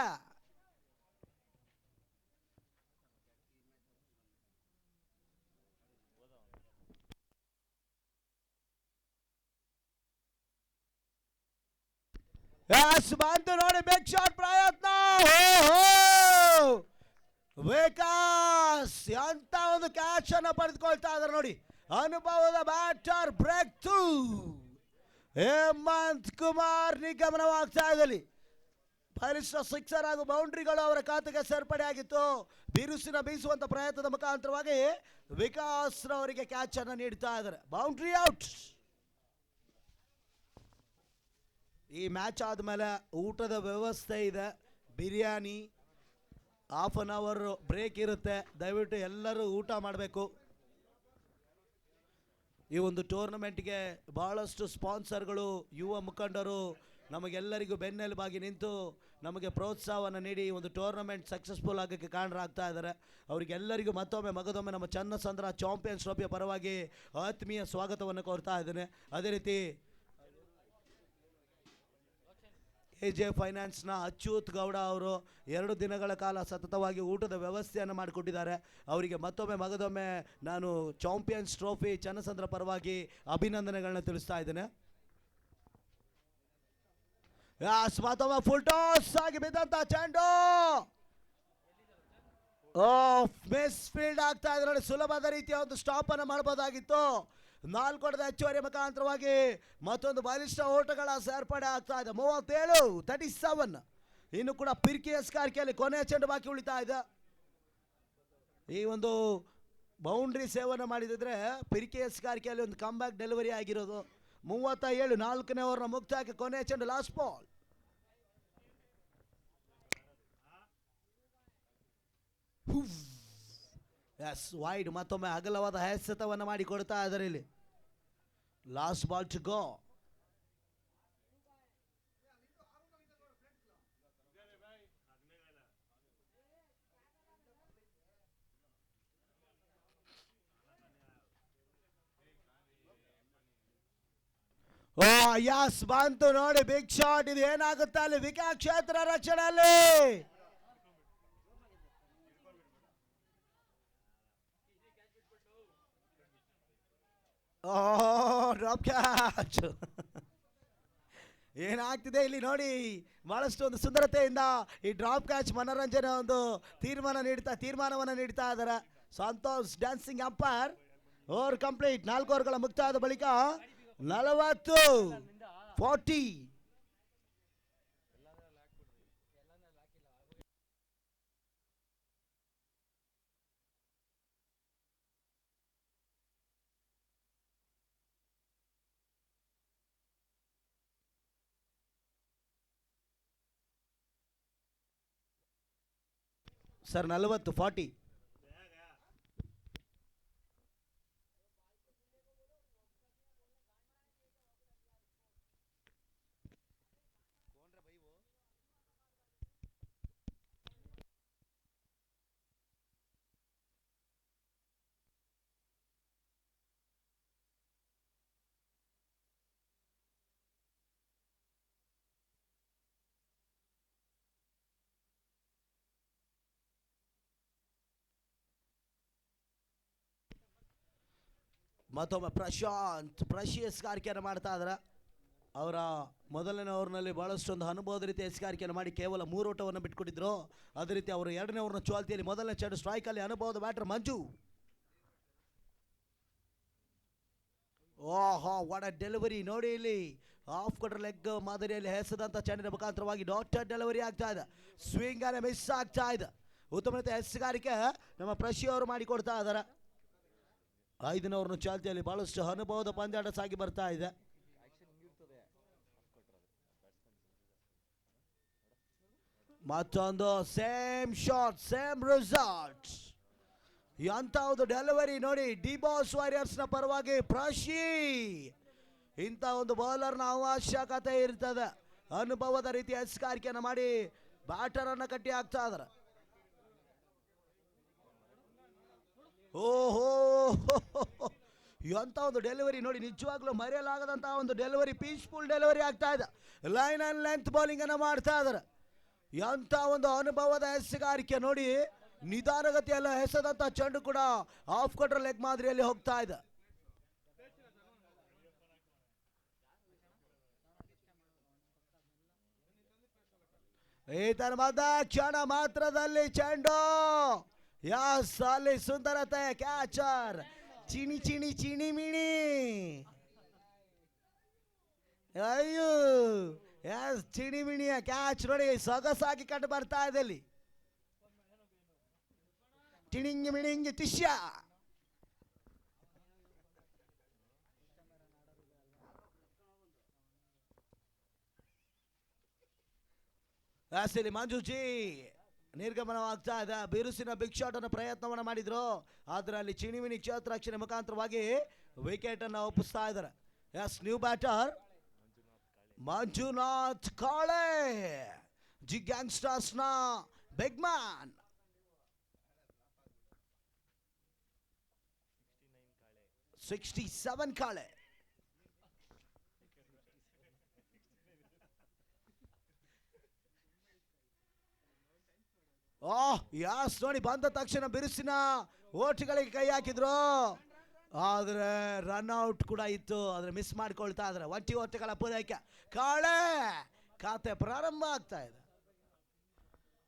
ಬಂತು ನೋಡಿ ಬಿಗ್ ಶಾಟ್ ಪ್ರಯತ್ನ. ವಿಕಾಸ್ ಅಂತ ಒಂದು ಕ್ಯಾಚ್ ಅನ್ನು ಪಡೆದುಕೊಳ್ತಾ ಇದ್ದಾರೆ ನೋಡಿ. ಅನುಭವದ batter break through. Hemanth Kumar ನಿಗಮನವಾಗ್ತಾ ಇದ್ದಲ್ಲಿ ಬಲಿಷ್ಠ ಸಿಕ್ಸರ್ ಹಾಗೂ ಬೌಂಡ್ರಿಗಳು ಅವರ ಖಾತೆಗೆ ಸೇರ್ಪಡೆ ಆಗಿತ್ತು. ಬಿರುಸಿನ ಬೀಸುವಂತ ಪ್ರಯತ್ನದ ಮುಖಾಂತರವಾಗಿ ವಿಕಾಸ್ ರವರಿಗೆ ಕ್ಯಾಚ್ ಅನ್ನು ನೀಡ್ತಾ ಇದ್ದಾರೆ. Boundary out. ಈ ಮ್ಯಾಚ್ ಆದಮೇಲೆ ಊಟದ ವ್ಯವಸ್ಥೆ ಇದೆ. Biryani, half an hour break ಇರುತ್ತೆ. ದಯವಿಟ್ಟು ಎಲ್ಲರೂ ಊಟ ಮಾಡಬೇಕು. ಈ ಒಂದು ಟೂರ್ನಮೆಂಟ್ಗೆ ಬಹಳಷ್ಟು ಸ್ಪಾನ್ಸರ್ಗಳು, ಯುವ ಮುಖಂಡರು ನಮಗೆಲ್ಲರಿಗೂ ಬೆನ್ನೆಲುಬಾಗಿ ನಿಂತು ನಮಗೆ ಪ್ರೋತ್ಸಾಹವನ್ನು ನೀಡಿ ಈ ಒಂದು ಟೂರ್ನಮೆಂಟ್ ಸಕ್ಸಸ್ಫುಲ್ ಆಗೋಕ್ಕೆ ಕಾರಣರಾಗ್ತಾ ಇದ್ದಾರೆ. ಅವರಿಗೆಲ್ಲರಿಗೂ ಮತ್ತೊಮ್ಮೆ ಮಗದೊಮ್ಮೆ ನಮ್ಮ ಚನ್ನಸಂದ್ರ ಚಾಂಪಿಯನ್ಸ್ ಟ್ರೋಫಿಯ ಪರವಾಗಿ ಆತ್ಮೀಯ ಸ್ವಾಗತವನ್ನು ಕೋರ್ತಾ ಇದ್ದೇನೆ. ಅದೇ ರೀತಿ AJ ಫೈನಾನ್ಸ್ನ ಅಚ್ಯುತ್ ಗೌಡ ಅವರು 2 ದಿನಗಳ ಕಾಲ ಸತತವಾಗಿ ಊಟದ ವ್ಯವಸ್ಥೆಯನ್ನು ಮಾಡಿಕೊಟ್ಟಿದ್ದಾರೆ. ಅವರಿಗೆ ಮತ್ತೊಮ್ಮೆ ಮಗದೊಮ್ಮೆ ನಾನು ಚಾಂಪಿಯನ್ಸ್ ಟ್ರೋಫಿ ಚನ್ನಸಂದ್ರ ಪರವಾಗಿ ಅಭಿನಂದನೆಗಳನ್ನ ತಿಳಿಸ್ತಾ ಇದ್ದೇನೆ. ಮತ್ತೊಮ್ಮೆ ಫುಲ್ ಟಾಸ್ ಆಗಿ ಬಿದ್ದಂತ ಚೆಂಡು ಮಿಸ್ ಫೀಲ್ಡ್ ಆಗ್ತಾ ಇದ್ರೆ ನೋಡಿ. ಸುಲಭದ ರೀತಿಯ ಒಂದು ಸ್ಟಾಪ್ ಅನ್ನು ಮಾಡಬಹುದಾಗಿತ್ತು. 4 ಹೊಡೆದ ಹೆಚ್ಚುವರಿ ಮುಖಾಂತರವಾಗಿ ಮತ್ತೊಂದು ಬಲಿಷ್ಠ ಓಟಗಳ ಸೇರ್ಪಡೆ ಆಗ್ತಾ ಇದೆ. 37 ಇನ್ನು ಕೂಡ ಪಿರ್ಕಿ ಎಸ್ಗಾರಿಕೆಯಲ್ಲಿ ಕೊನೆಯ ಚೆಂಡು ಬಾಕಿ ಉಳಿತಾ ಇದೆ. ಈ ಒಂದು ಬೌಂಡ್ರಿ ಸೇವನೆ ಮಾಡಿದ್ರೆ ಪಿರ್ಕಿ ಎಸ್ಗಾರಿಕೆಯಲ್ಲಿ ಒಂದು ಕಮ್ ಬ್ಯಾಕ್ ಡೆಲಿವರಿ ಆಗಿರೋದು. 37 4ನೇ ಓವರ್ನ ಮುಕ್ತಾಯಕ್ಕೆ ಕೊನೆಯ ಚೆಂಡು ಲಾಸ್ಟ್ ಬಾಲ್. ಎಸ್ ವೈಡ್ ಮತ್ತೊಮ್ಮೆ ಅಗಲವಾದ ಎಸೆತವನ್ನು ಮಾಡಿಕೊಡ್ತಾ ಇದ್ದಾರೆ ಇಲ್ಲಿ. Last ball to go. Oh yes ಬಂತು ನೋಡಿ, ಬಿಗ್ ಶಾಟ್. ಇದು ಏನಾಗುತ್ತೆ ಅಲ್ಲಿ ವಿಕೆಟ್ ಕ್ಷೇತ್ರ ರಕ್ಷಣೆಯಲ್ಲಿ. ಓ ಡ್ರಾಪ್ ಕ್ಯಾಚ್. ಏನಾಗ್ತಿದೆ ಇಲ್ಲಿ ನೋಡಿ, ಬಹಳಷ್ಟು ಒಂದು ಸುಂದರತೆಯಿಂದ ಈ ಡ್ರಾಪ್ ಕ್ಯಾಚ್ ಮನೋರಂಜನೆ ಒಂದು ತೀರ್ಮಾನವನ್ನು ನೀಡ್ತಾ ಇದ್ದಾರೆ Santosh dancing umpire. Over complete. 4 ಓವರ್ಗಳ ಮುಕ್ತಾಯದ ಬಳಿಕ 40. ಸರ್ 40. ಮತ್ತೊಮ್ಮೆ ಪ್ರಶಾಂತ್ ಎಸ್ಗಾರಿಕೆಯನ್ನು ಮಾಡ್ತಾ ಇದ್ದಾರೆ. ಅವರ ಮೊದಲನೇ ಓವರ್ನಲ್ಲಿ ಬಹಳಷ್ಟು ಒಂದು ಅನುಭವದ ರೀತಿ ಎಸ್ಗಾರಿಕೆಯನ್ನು ಮಾಡಿ ಕೇವಲ 3 ಓಟವನ್ನು ಬಿಟ್ಕೊಟ್ಟಿದ್ರು. ಅದೇ ರೀತಿ ಅವರು 2ನೇ ಓವರ್ನ ಚಾಲ್ತಿಯಲ್ಲಿ ಮೊದಲನೇ ಚೆಂಡು ಸ್ಟ್ರೈಕಲ್ಲಿ ಅನುಭವದ ಬ್ಯಾಟರ್ ಮಂಜು. ಓಹೋ ವಾಟ್ ಅ ಡೆಲಿವರಿ ನೋಡಿ, ಇಲ್ಲಿ ಆಫ್ ಕಟರ್ ಲೆಗ್ ಮಾದರಿಯಲ್ಲಿ ಹೆಸದಂತ ಚೆಂಡಿನ ಮುಖಾಂತರವಾಗಿ ಡಾಟರ್ ಡೆಲಿವರಿ ಆಗ್ತಾ ಇದೆ. ಸ್ವಿಂಗ್ ಅನ್ನು ಮಿಸ್ ಆಗ್ತಾ ಇದೆ. ಉತ್ತಮ ರೀತಿಯ ಎಸ್ಗಾರಿಕೆ ನಮ್ಮ ಪ್ರಶಿ ಅವರು ಮಾಡಿಕೊಡ್ತಾ ಇದ್ದಾರೆ. 5ನೇ ಓವರ್ನ ಚಾಲ್ತಿಯಲ್ಲಿ ಬಹಳಷ್ಟು ಅನುಭವದ ಪಂದ್ಯಾಟ ಸಾಗಿ ಬರ್ತಾ ಇದೆ. ಮತ್ತೊಂದು ಸೇಮ್ ಶಾಟ್ ಸೇಮ್ ರಿಸಲ್ಟ್. ಎಂತ ಒಂದು ಡೆಲಿವರಿ ನೋಡಿ, ಡಿ ಬಾಸ್ ವಾರಿಯರ್ಸ್ ನ ಪರವಾಗಿ ಪ್ರಶಿ. ಇಂಥ ಒಂದು ಬೌಲರ್ನ ಅವಶ್ಯಕತೆ ಇರ್ತದೆ. ಅನುಭವದ ರೀತಿಯ ಎಸ್ಗಾರಿಕೆಯನ್ನು ಮಾಡಿ ಬ್ಯಾಟರ್ ಅನ್ನ ಕಟ್ಟಿ ಹಾಕ್ತಾ ಇದಾರೆ. ಓಹೋ ಎಂತ ಒಂದು ಡೆಲಿವರಿ ನೋಡಿ, ನಿಜವಾಗ್ಲೂ ಮರೆಯಲಾಗದಂತಹ ಒಂದು ಡೆಲಿವರಿ, ಪೀಸ್ಫುಲ್ ಡೆಲಿವರಿ ಆಗ್ತಾ ಇದೆ. ಲೈನ್ ಅಂಡ್ ಲೆಂತ್ ಬೌಲಿಂಗ್ ಅನ್ನ ಮಾಡ್ತಾ ಇದ್ದಾರೆ. ಎಂತ ಒಂದು ಅನುಭವದ ಎಸ್ಗಾರಿಕೆ ನೋಡಿ, ನಿಧಾನಗತಿಯಲ್ಲ ಎಸೆದಂತ ಚೆಂಡು ಕೂಡ ಆಫ್ ಕಟರ್ ಲೆಗ್ ಮಾದರಿಯಲ್ಲಿ ಹೋಗ್ತಾ ಇದೆ. ಈತನ ಮಧ್ಯ ಕ್ಷಣ ಮಾತ್ರದಲ್ಲಿ ಚೆಂಡು. ಯಸ್ ಅಲ್ಲಿ ಸುಂದರತೆ ಕ್ಯಾಚರ್ ಚಿಣಿ ಚಿಣಿ ಚಿಣಿ ಮಿಣಿ. ಅಯ್ಯೋ ಯಸ್ ಚಿಣಿ ಮಿಣಿಯ ಕ್ಯಾಚ್ ನೋಡಿ, ಸೊಗಸಾಗಿ ಕಂಡು ಬರ್ತಾ ಇದೆ ಇಲ್ಲಿ. ಟಿಣಿಂಗಿ ಮಿಣಿಂಗಿ ತಿಶ್ಯ. ಇಲ್ಲಿ ಮಂಜುಜಿ ನಿರ್ಗಮನವಾಗ್ತಾ ಇದೆ. ಬಿರುಸಿನ ಬಿಗ್ ಶಾಟ್ ಅನ್ನು ಪ್ರಯತ್ನವನ್ನು ಮಾಡಿದ್ರು, ಆದ್ರೆ ಅಲ್ಲಿ ಚಿಣಿಮಿಣಿ ಕ್ಷೇತ್ರಾಕ್ಷಣೆ ಮುಖಾಂತರವಾಗಿ ವಿಕೆಟ್ ಅನ್ನು ಒಪ್ಪಿಸ್ತಾ ಇದ್ದಾರೆ. Yes new batter Manjunath Kale, G gangsters ನ ಬಿಗ್ ಮ್ಯಾನ್. 67 ಕಾಳೆ. ಯಾಸ್ ನೋಡಿ, ಬಂದ ತಕ್ಷಣ ಬಿರುಸಿನ ಓಟ್ಗಳಿಗೆ ಕೈ ಹಾಕಿದ್ರು, ಆದ್ರೆ ರನ್ ಔಟ್ ಕೂಡ ಇತ್ತು, ಆದ್ರೆ ಮಿಸ್ ಮಾಡ್ಕೊಳ್ತಾ ಇದ್ರೆ. 1 ಓಟಗಳ ಪೂರೈಕೆ. ಕಾಳೆ ಖಾತೆ ಪ್ರಾರಂಭ ಆಗ್ತಾ ಇದೆ.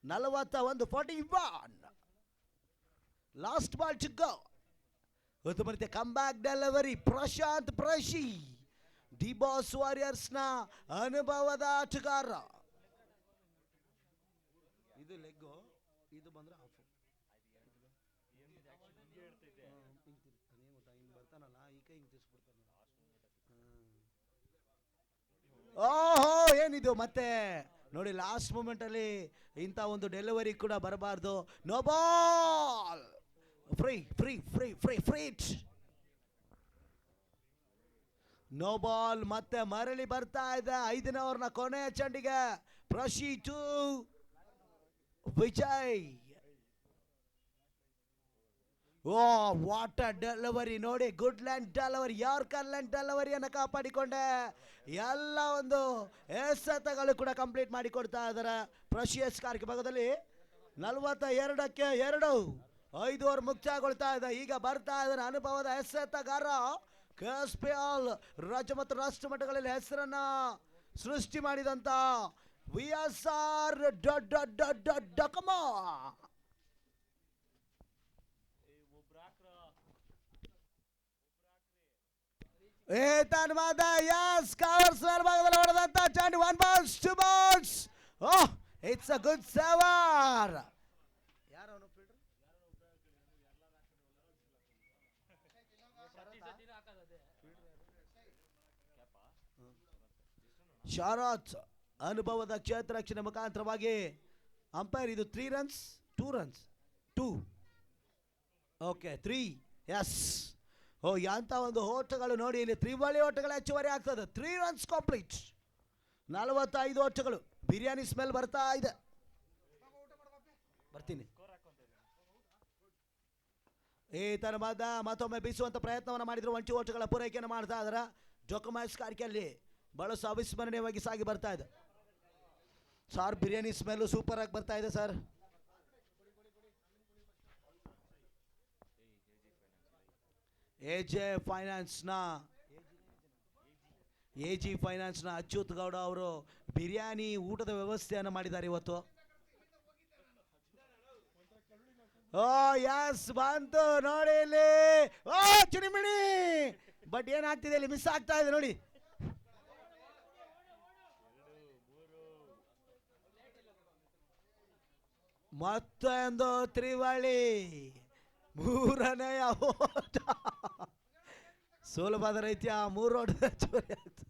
41 ಲಾಸ್ಟ್ ಬಾಲ್ ಟು ಗೋ. ಉತ್ತಮ ರೀತಿಯ come back delivery Prashanth Prashi, D boss warriors ನ ಅನುಭವದ ಆಟಗಾರ. ಇದು ಲೆಗ್, ಇದು ಬಂದ್ರೆ ಆಫ್. ಬರ್ತಾನಲ್ಲ ಈ ಕೈ ಓಹೋ ಏನಿದು ಮತ್ತೆ ನೋಡಿ, ಲಾಸ್ಟ್ ಮೂಮೆಂಟ್ ಅಲ್ಲಿ ಇಂಥ ಒಂದು ಡೆಲಿವರಿ ಕೂಡ ಬರಬಾರ್ದು. No ball. Free free free free free hit. No ball. ಮತ್ತೆ ಮರಳಿ ಬರ್ತಾ ಇದೆ 5ನೇ ಓವರ್ನ ಕೊನೆಯ ಚೆಂಡಿಗೆ. Prashi to Vijay. Oh what a delivery ನೋಡಿ. Good land delivery, yorker land ಡೆಲಿವರಿಯನ್ನು ಕಾಪಾಡಿಕೊಂಡೆ. ಎಲ್ಲ ಒಂದು ಎಸೆತಗಳು ಕೂಡ ಕಂಪ್ಲೀಟ್ ಮಾಡಿಕೊಡ್ತಾ ಇದ್ದಾರೆ ಪ್ರಶಿಯಸ್ ಕಾರ್ಕ ಭಾಗದಲ್ಲಿ. 42ಕ್ಕೆ 2, 5 ಓವರ್ ಮುಕ್ತಾಯಗೊಳ್ತಾ ಇದೆ. ಈಗ ಬರ್ತಾ ಇದ್ದಾರೆ ಅನುಭವದ ಎಸೆತಗಾರ ಕೆಎಸ್ಪಿಎಲ್ ರಾಜ್ಯ ಮತ್ತು ರಾಷ್ಟ್ರ ಮಟ್ಟಗಳಲ್ಲಿ ಹೆಸರನ್ನ ಸೃಷ್ಟಿ ಮಾಡಿದಂತ ವಿಎಸ್ಆರ್ ಡಕಮ. ಧನ್ಯವಾದ. ಯಸ್ ಕವರ್ಸ್ ಭಾಗದಲ್ಲಿ ಹೊಡೆದಂತ ಚೆಂಡು. 1 balls 2 balls. Oh it's a good saver. Sharath ಅನುಭವದ ಕ್ಷೇತ್ರ ರಕ್ಷಣೆ ಮುಖಾಂತರವಾಗಿ ಅಂಪೈರ್ ಇದು 3 runs 2 runs 2 ಓಕೆ 3. ಎಸ್ ಓ ಎಂತ ಒಂದು ಓಟಗಳು ನೋಡಿ. ಇಲ್ಲಿ ತ್ರಿವಳಿ ಓಟಗಳು ಹೆಚ್ಚುವರಿ ಆಗ್ತದೆ. 3 runs ಕಂಪ್ಲೀಟ್. 45 ಓಟಗಳು. ಬಿರಿಯಾನಿ ಸ್ಮೆಲ್ ಬರ್ತಾ ಇದೆ. ಬರ್ತೀನಿ. ಈ ತರ ಮತ್ತೊಮ್ಮೆ ಬೀಸುವಂತ ಪ್ರಯತ್ನವನ್ನು ಮಾಡಿದ್ರು. 1 ಓಟಗಳ ಪೂರೈಕೆಯನ್ನು ಮಾಡ್ತಾ ಇದಾರ. ಡೊಕೊಮೈಸ್ ಕಾರ್ಕಿಯಲ್ಲಿ ಬಹಳ ಅವಿಸ್ಮರಣೀಯವಾಗಿ ಸಾಗಿ ಬರ್ತಾ ಇದೆ ಸರ್. ಬಿರಿಯಾನಿ ಸ್ಮೆಲ್ ಸೂಪರ್ ಆಗಿ ಬರ್ತಾ ಇದೆ ಸರ್. ಎಜೆ ಫೈನಾನ್ಸ್ನ ಅಚ್ಯುತ್ ಗೌಡ ಅವರು ಬಿರಿಯಾನಿ ಊಟದ ವ್ಯವಸ್ಥೆಯನ್ನು ಮಾಡಿದ್ದಾರೆ ಇವತ್ತು. ಓ ಯಸ್ ಬಂತು ನೋಡಿ ಇಲ್ಲಿ. ಓ ಚಿಣಿಮಿಣಿ. ಬಟ್ ಏನಾಗ್ತಿದೆ ಇಲ್ಲಿ, ಮಿಸ್ ಆಗ್ತಾ ಇದೆ ನೋಡಿ. ಮತ್ತೊಂದು ತ್ರಿವಳಿ. 3ನೇ ಓಟ. ಸುಲಭದ ರೀತಿಯ 3 ಓಟದ ಚೋರಿ ಆಯ್ತು.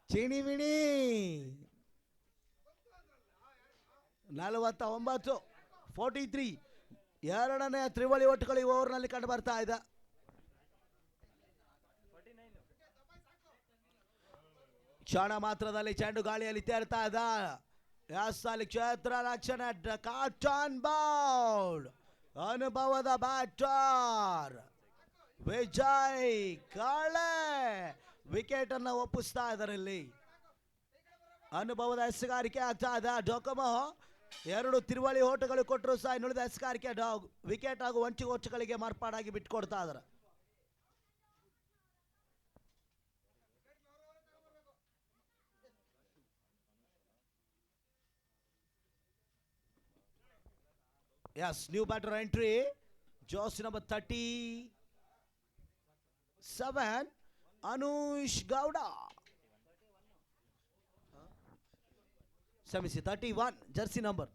ಚಿಣಿಮಿಣಿ. 49 43. 2ನೇ ತ್ರಿವಳಿ ಓಟಗಳು ಈ ಓವರ್ನಲ್ಲಿ ಕಂಡು ಬರ್ತಾ ಇದೆ. ಕ್ಷಣ ಮಾತ್ರದಲ್ಲಿ ಚೆಂಡು ಗಾಳಿಯಲ್ಲಿ ತೇರ್ತಾ ಇದೆ. ಅಲ್ಲಿ ಕ್ಷೇತ್ರ ರಕ್ಷಣೆ. Cotton bowl. ಅನುಭವದ ಬ್ಯಾಟರ್ ವಿಜಯ್ ಕಾಳೆ ವಿಕೆಟ್ ಅನ್ನು ಒಪ್ಪಿಸ್ತಾ ಇದ್ದಾರೆ. ಇಲ್ಲಿ ಅನುಭವದ ಎಸೆಗಾರಿಕೆ ಆಗ್ತಾ ಇದೆ. ಡೊಕೊಮೊ 2 ತ್ರಿವಳಿ ಓಟಗಳು ಕೊಟ್ಟರು ಸಹ ಇನ್ನುಳಿದ ಎಸೆಗಾರಿಕೆ ವಿಕೆಟ್ ಹಾಗೂ 1 ಓಟಗಳಿಗೆ ಮಾರ್ಪಾಡಾಗಿ ಬಿಟ್ಕೊಡ್ತಾ ಇದ್ದಾರೆ. Yes, new batter entry. Jersey number 37, Anush Gowda. Samisi 31, jersey number.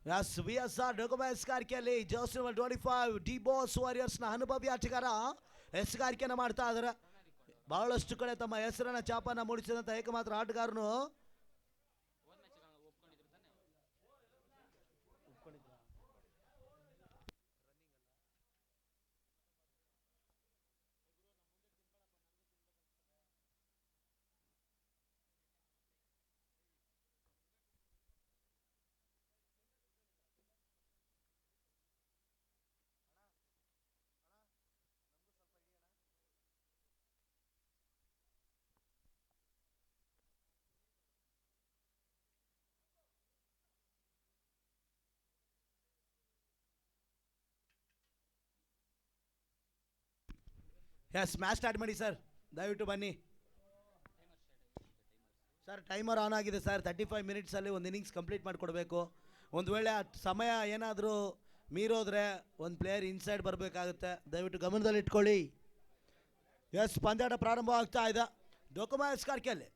Yes, VSR ಡೊಕೊಮೊ ಎಸ್ಗಾರಿಕೆಯಲ್ಲಿ ಜರ್ಸಿ ನಂಬರ್ 25 ಡಿ ಬಾಸ್ ವಾರಿಯರ್ಸ್ನ ಅನುಭವಿ ಆಟಗಾರ ಎಸ್ಗಾರಿಕೆಯನ್ನು ಮಾಡ್ತಾ ಇದ್ದಾರೆ. ಬಹಳಷ್ಟು ಕಡೆ ತಮ್ಮ ಹೆಸರನ್ನ ಚಾಪನ್ನ ಮೂಡಿಸಿದಂತ ಏಕಮಾತ್ರ ಆಟಗಾರನು ಎಸ್ ಮ್ಯಾಚ್ ಸ್ಟಾರ್ಟ್ ಮಾಡಿ ಸರ್, ದಯವಿಟ್ಟು ಬನ್ನಿ ಸರ್. ಟೈಮರ್ ಆನ್ ಆಗಿದೆ ಸರ್. 35 ಮಿನಿಟ್ಸಲ್ಲಿ ಒಂದು ಇನ್ನಿಂಗ್ಸ್ ಕಂಪ್ಲೀಟ್ ಮಾಡಿಕೊಡ್ಬೇಕು. ಒಂದು ವೇಳೆ ಸಮಯ ಏನಾದರೂ ಮೀರೋದ್ರೆ ಒಂದು ಪ್ಲೇಯರ್ ಇನ್ಸೈಡ್ ಬರಬೇಕಾಗುತ್ತೆ, ದಯವಿಟ್ಟು ಗಮನದಲ್ಲಿ ಇಟ್ಕೊಳ್ಳಿ. ಎಸ್ ಪಂದ್ಯಾಟ ಪ್ರಾರಂಭ ಆಗ್ತಾ ಇದೆ ಡೊಕೊಮೊ ಎಸ್ಗಾರಿಕೆಯಲ್ಲಿ.